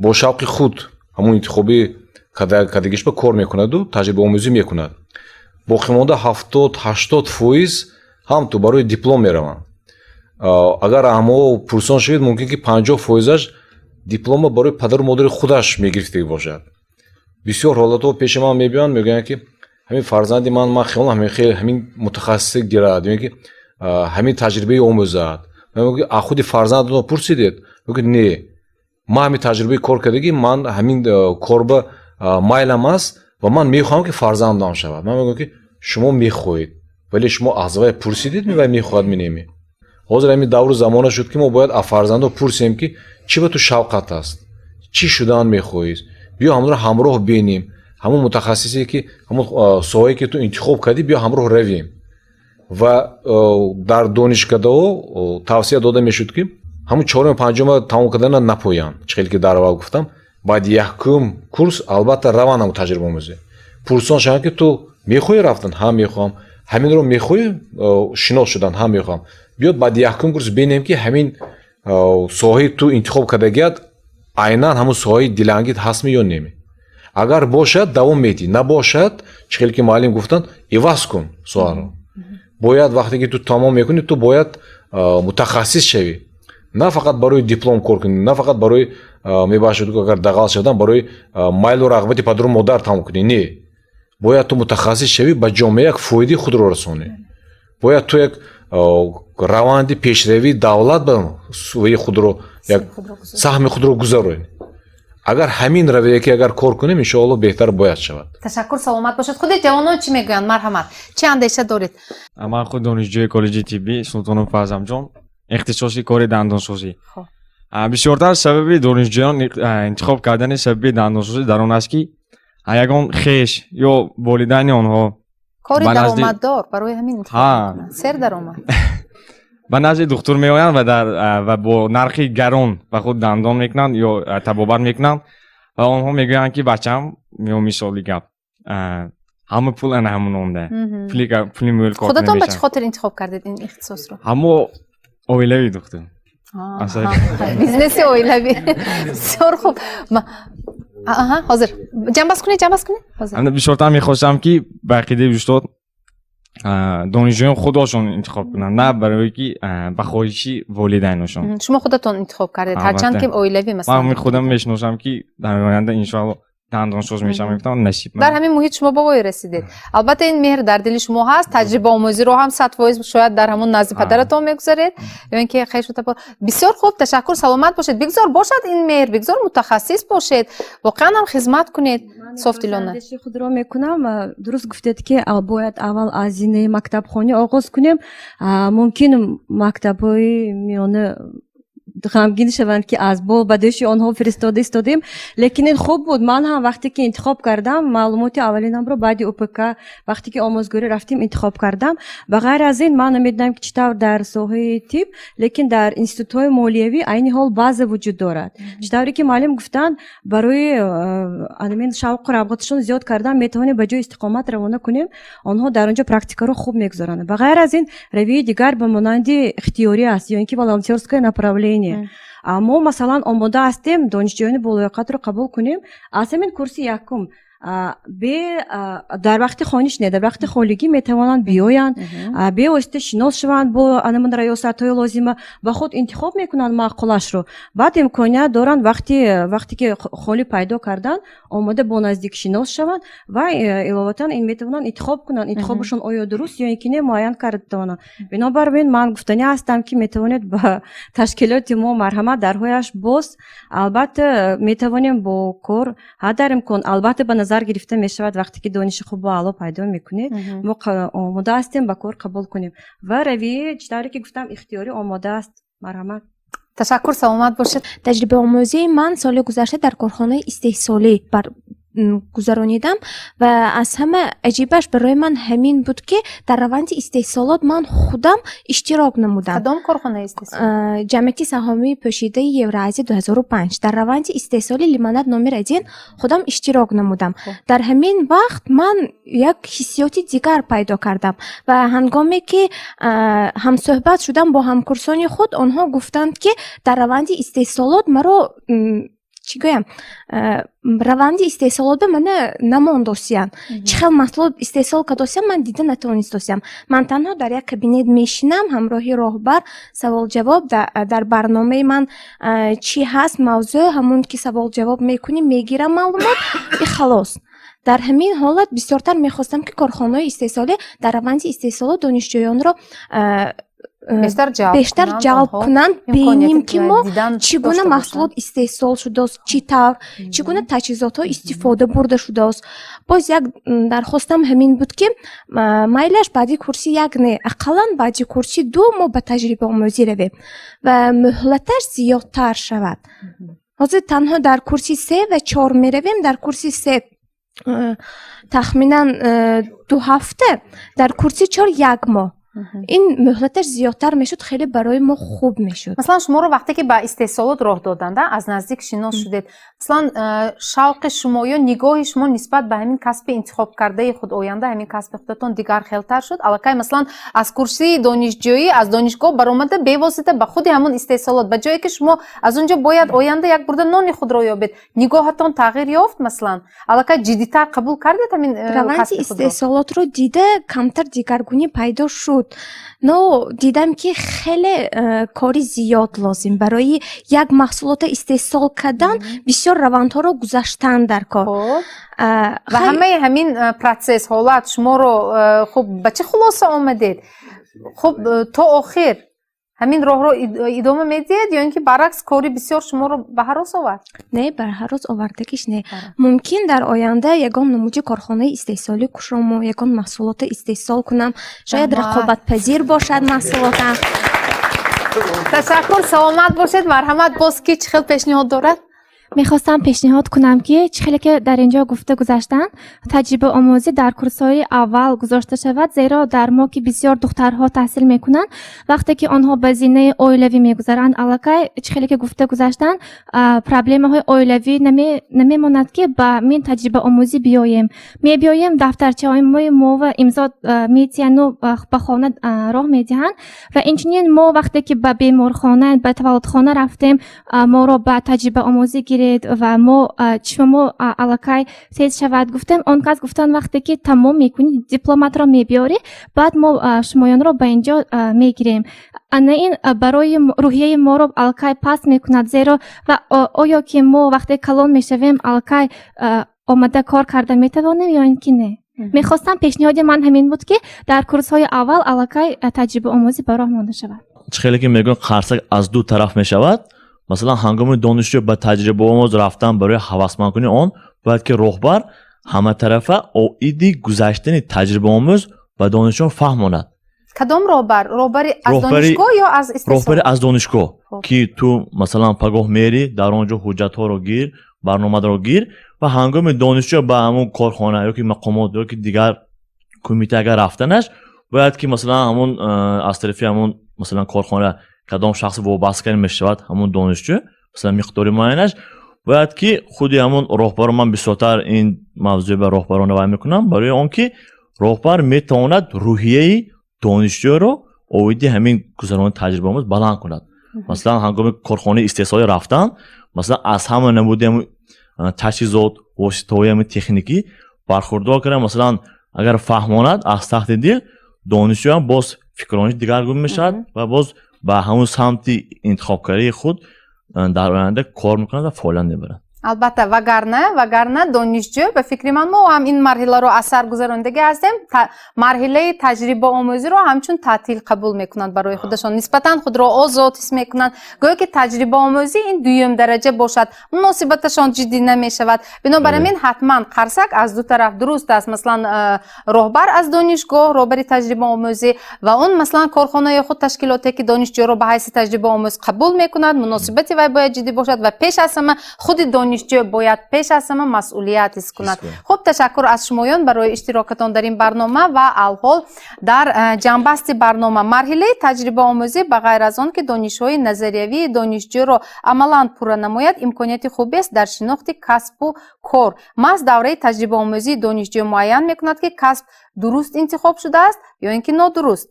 бо шавқи худ ҳамун интихоби кадагиш ба кор мекунаду таҷрибаомӯзӣ мекунад. боқӣ монда 70-80% ҳам ту барои диплом мераванд. агар ҳамо пурсон шавед, мумкин ки 50%аш диплома барои падару модари худаш мегирифтагӣ бошад. бисёр ҳолатҳо пеши ман мебиёнд, мегӯянд ки ҳамин фарзанди ман хиёлам ҳамин мутахассисе гирад, ё ки ҳамин таҷрибаи омӯзад. ман мегӯям аз худи фарзандатон пурсидед? мегӯяд не, ман ҳамин таҷрибаи кор кардагӣ, ман ҳамин корба майлам аст ва ман мехоҳам ки фарзандам шавад. ман мегӯям ки шумо мехоҳед, вале шумо аз вай пурсидед вай мехоҳад менеми. ҳозир ҳамин давру замона шуд ки мо бояд аз фарзандо пурсем ки чӣ ба ту шавқат аст, чӣ шудан мехоҳӣ, биё ҳамонро ҳамроҳ бинем, ҳамун мутахассисе ки ҳамун соҳае ки ту интихоб кардӣ, биё ҳамроҳ равем. ва дар донишкадаҳо тавсия дода мешуд ки ҳамун 4-5 тамом кардана напоянд. хеле ки дар аввал гуфтам, баъди якум курс албатта раванд ҳамун таҷрибаомӯзӣ. пурсон шаванд ки ту мехоҳӣ рафтан? ҳа мехоҳам. ҳаминро мехоҳӣ шинос шудан? ҳа мехоҳам. биёд баъди якум курс бинем ки ҳамин соҳаи ту интихоб кардагият айнан ҳамун соҳаи дилангит ҳастми ё неми. агар бошад давом медиҳ, набошад хеле ки муаллим гуфтанд иваз кун соҳаро. бояд вақте ки ту тамом мекунӣ, ту бояд мутахассис шавӣ. на фақат барои диплом кор кунӣ, на фақат барои мебахшед агар дағал шавдан барои майлу рағбати падару модар тамом кунӣ. не, бояд ту мутахассис шавӣ, ба ҷомеа як фоидаи худро расонӣ. бояд ту як раванди пешравии давлат ба сӯи худро як саҳми худро гузаронӣ. агар ҳамин равия ки агар кор кунем, иншоалло беҳтар бояд шавад. ташаккур, саломат бошед. худи ҷавонон чӣ мегӯянд? марҳамат, чӣ андеша доред? ман худ донишҷӯи коллеҷи тиббӣ султонов фазамҷон, ихтисоси кори дандонсозӣ. бисёртар сабаби донишҷӯён интихоб кардани сабаби дандонсозӣ дар он аст ки ягон хеш ё волидайни онҳо кори даромаддор барои ҳамин интихоб сер даромад ба назди духтур меоянд ва бо нархи гарон ба худ дандон мекунанд ё табобат мекунанд ва онҳо мегӯянд ки бачам ё мисоли гап ҳама пул ана ҳамононда пули мӯл кор худатон ба чӣ хотир интихоб кардед ин ихтисосро? ҳамо оилави духтур, бизнеси оилавӣ. бисёр хуб. ҳозир ҷамъбас кунед. бисёртар мехостам ки ба ақидаи устод донишҷӯён худошон интихоб кунанд, на барое ки ба хоҳиши волидайношон. шумо худатон интихоб кардед, ҳарчанд ки оилавӣ масалан. ман худам мешиносам ки дар оянда иншоалло дандоншоз мешавам мегуфтам насиб дар ҳамин муҳит шумо ба вой расидед. Албатта ин меҳр дар дили шумо ҳаст, таҷрибаомӯзиро ҳам 100% шояд дар ҳамон назди падаратон мегузаред ё ин ки хеш шуда. Бисёр хуб, ташаккур, саломат бошед. Бигзор бошад ин меҳр, бигзор мутахассис бошед, воқеан ҳам хизмат кунед софдилона. худро мекунам. Дуруст гуфтед ки бояд аввал аз зини мактабхонӣ оғоз кунем. Мумкин мактабҳои миёна ғамгин шаванд ки аз бол ба дӯши онҳо фиристода истодем, лекин ин хуб буд. Ман ҳам вақте ки интихоб кардам, маълумоти аввалинамро баъди УПК вақте ки омӯзгорӣ рафтем интихоб кардам. Ба ғайр аз ин ман намедонам ки чӣ тавр дар соҳаи тиб, лекин дар институтҳои молиявӣ айни ҳол баъзе вуҷуд дорад. Чӣ тавре ки маълим гуфтанд, барои анамин шавқу рағбаташон зиёд кардан метавонем ба ҷои истиқомат равона кунем, онҳо дар онҷо практикаро хуб мегузаранд. Ба ғайр аз ин равии дигар ба монанди ихтиёрӣ аст ё ин ки волонтерское направление. Мо масалан омода ҳастем донишҷӯёни болояқатро қабул кунем. Аз ҳамин курси якум дар вақти хониш не, дар вақти холигӣ метавонанд биёянд, бевосита шинос шаванд бо анамин раёсатҳои лозима, ба худ интихоб мекунанд маъқулашро. Баъд имконият доранд вақте ки холӣ пайдо карданд, омода бо наздик шинос шаванд ва иловатан ин метавонанд интихоб кунанд. Интихобашон оё дуруст ё ин ки не муайян карда тавонанд. Бинобар ин ман гуфтанӣ ҳастам ки метавонед ба ташкилоти мо марҳамат дарҳояш боз. Албатта метавонем бо кор ҳадар имкон, албатта ба назар гирифта мешавад вақте ки дониши хуб ва аъло пайдо мекунед, мо омода ҳастем ба кор қабул кунем. Ва равии чӣ тавре ки гуфтам ихтиёрӣ омода аст. Марҳамат. Ташаккур, саломат бошед. таҷрибаомӯзии ман соли гузашта дар корхонаи истеҳсолӣ гузаронидам ва аз ҳама аҷибаш барои ман ҳамин буд ки дар раванди истеҳсолот ман худам иштирок намудам. Кадом корхонаи истеҳсол? ҷамъияти саҳомии пӯшидаи Евразия 2005 дар раванди истеҳсоли лимонад номер 1 худам иштирок намудам. Дар ҳамин вақт ман як ҳиссиёти дигар пайдо кардам ва ҳангоме ки ҳамсӯҳбат шудам бо ҳамкурсони худ, онҳо гуфтанд ки дар раванди истеҳсолот маро чӣ гӯям, раванди истеҳсолот ба мана намондосиян. Чӣ хел маҳсулот истеҳсол кардосиям ман дида натавонистосиям. Ман танҳо дар як кабинет мешинам ҳамроҳи роҳбар, савол-ҷавоб дар барномаи ман чӣ ҳаст мавзӯъ, ҳамон ки савол-ҷавоб мекунем, мегирам маълумот и халос. Дар ҳамин ҳолат бисёртар мехостам ки корхонаҳои истеҳсолӣ дар раванди истеҳсолот донишҷӯёнро бештар ҷалб кунанд, бинем ки мо чӣ гуна маҳсулот истеҳсол шудааст, чӣ тавр, чӣ гуна таҷҳизотҳо истифода бурда шудааст. Боз як дархостам ҳамин буд ки майлаш баъди курси як не, ақаллан баъди курси ду мо ба таҷрибаомӯзӣ равем ва муҳлаташ зиёдтар шавад. ҳозир танҳо дар курси 3 ва 4 меравем. Дар курси 3 тахминан 2 ҳафта, дар курси 4 1 моҳ. ин муҳлаташ зиёдтар мешуд, хеле барои мо хуб мешуд. Маслан шуморо вақте ки ба истеҳсолот роҳ доданд, аз наздик шинос шудед, маслан шавқи шумо ё нигоҳи шумо нисбат ба ҳамин касби интихоб кардаи худ оянда, ҳамин касби худатон дигар хелтар шуд? Аллакай маслан аз курсии донишҷӯӣ, аз донишгоҳ баромада бевосита ба худи ҳамон истеҳсолот, ба ҷое ки шумо аз он ҷо бояд оянда як бурда нони худро ёбед, нигоҳатон тағйир ёфт? Маслан аллакай ҷиддитар қабул кардед ҳамин раванди истеҳсолотро дида камтар дигаргунӣ пайдо шуд. Но дидам ки хеле кори зиёд лозим барои як маҳсулота истеҳсол кардан, бисёр равандҳоро гузаштан дар кор. ва ҳамаи ҳамин протсесс ҳолат шуморо хуб ба чӣ хулоса омадед? Хуб то охир ҳамин роҳро идома медиҳед ё ин ки баръакс кори бисёр шуморо ба ҳарос овард? Не, ба ҳарос овардагиш не. Мумкин дар оянда ягон намуди корхонаи истеҳсолӣ кушам, ягон маҳсулота истеҳсол кунам, шояд рақобатпазир бошад маҳсулотам. Ташаккур, саломат бошед. Марҳамат. Боз ки чӣ хел пешниҳод дорад? мехостам пешниҳод кунам ки чӣ хеле ки дар ин ҷо гуфта гузаштанд, таҷрибаомӯзӣ дар курсҳои аввал гузошта шавад, зеро дар мо ки бисёр духтарҳо таҳсил мекунанд, вақте ки онҳо ба зинаи оилавӣ мегузаранд, аллакай чӣ хеле ки гуфта гузаштанд, проблемаҳои оилавӣ намемонад ки ба мин таҷрибаомӯзӣ биёем. Мебиёем, дафтарчаҳои мо ва имзо метияну ба хона роҳ медиҳанд ва инчунин мо вақте ки ба беморхона, ба таваллудхона рафтем, моро ба таҷрибаомӯзӣ ва мо чишмо аллакай тез шавад гуфтем, он кас гуфтан вақте ки тамом мекунӣ, дипломатро мебиёрӣ, баъд мо шумоёнро ба ин ҷо мегирем. Ана ин барои рӯҳияи моро аллакай паст мекунад, зеро ва оё ки мо вақте калон мешавем, аллакай омада кор карда метавонем ё ин ки не? мехостам пешниҳоди ман ҳамин буд ки дар курсҳои аввал аллакай таҷрибаомӯзӣ ба роҳ монда шавад. хеле ки мегӯям қарсак аз ду тараф мешавад. масалан ҳангоми донишҷӯ ба таҷрибаомӯз рафтан барои ҳавасмандкунии он бояд ки роҳбар ҳаматарафа оиди гузаштани таҷрибаомӯз ба донишҷӯён фаҳмонад. кадом роҳбар? роҳбари аз донишгоҳ ё аз истеҳсол? роҳбари аз донишгоҳ ки ту масалан пагоҳ мери дар он ҷо ҳуҷҷатҳоро гир, барномаро гир ва ҳангоми донишҷӯ ба ҳамун корхона ёки мақомот ёки дигар кумита агар рафтанаш бояд ки масалан ҳамун аз тарафи ҳамун масалан корхона кадом шахси вобаста мешавад ҳамун донишҷӯ масалан миқдори муайянаш бояд ки худи ҳамун роҳбаро ман бисёртар ин мавзӯъ ба роҳбарон вай мекунам барои он ки роҳбар метавонад рӯҳияи донишҷӯро оиди ҳамин гузарони таҷрибаомӯз баланд кунад. масалан ҳангоми корхонаи истеҳсолӣ рафтан масалан аз ҳама намуди таҷҳизот воситаҳои техникӣ бархурдор кардан масалан агар фаҳмонад аз тахти дил донишҷӯ ҳам боз фикррониш дигаргун мешавад ва боз ба ҳамун самти интихобкарии худ дар оянда кор мекунад ва фаъолият мебарад. албатта вагарна донишҷӯ ба фикри ман мо ҳам ин марҳиларо аз сар гузарондагӣ ҳастем. марҳилаи таҷрибаомӯзиро ҳамчун таътил қабул мекунанд барои худашон нисбатан худро озод ҳис мекунанд гӯё ки таҷрибаомӯзӣ ин дуюм дараҷа бошад муносибаташон ҷиддӣ намешавад. бинобар ҳамин ҳатман қарсак аз ду тараф дуруст аст. маслан роҳбар аз донишгоҳ роҳбари таҷрибаомӯзӣ ва он маслан корхонаи худ ташкилоте ки донишҷӯро ба ҳайси таҷрибаомӯз қабул мекунад муносибати вай бояд ҷиддӣ бошад ва пеш аз ҳама худи донишҷӯ бояд пеш аз ҳама масъулият ҳис кунад. хуб ташаккур аз шумоён барои иштирокатон дар ин барнома ва алҳол дар ҷамъбасти барнома. марҳилаи таҷрибаомӯзӣ ба ғайр аз он ки донишҳои назариявии донишҷӯро амалан пурра намояд имконияти хубест дар шинохти касбу кор. маҳз давраи таҷрибаомӯзии донишҷӯ муайян мекунад ки касб дуруст интихоб шудааст ё ин ки нодуруст.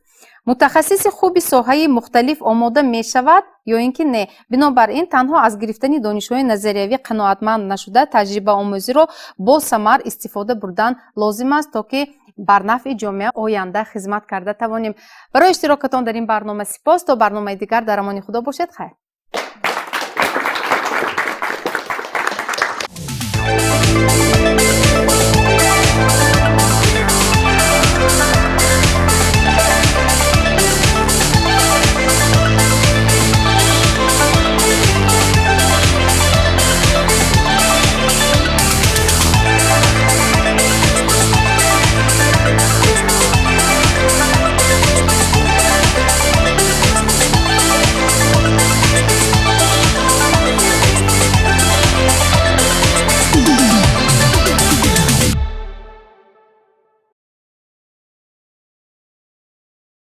мутахассиси хуби соҳаи мухталиф омода мешавад ё ин ки не. бинобар ин танҳо аз гирифтани донишҳои назариявӣ қаноатманд нашуда таҷрибаомӯзиро бо самар истифода бурдан лозим аст то ки бар нафъи ҷомеа оянда хизмат карда тавонем. барои иштирокатон дар ин барнома сипос. то барномаи дигар дар амони худо бошед. хайр.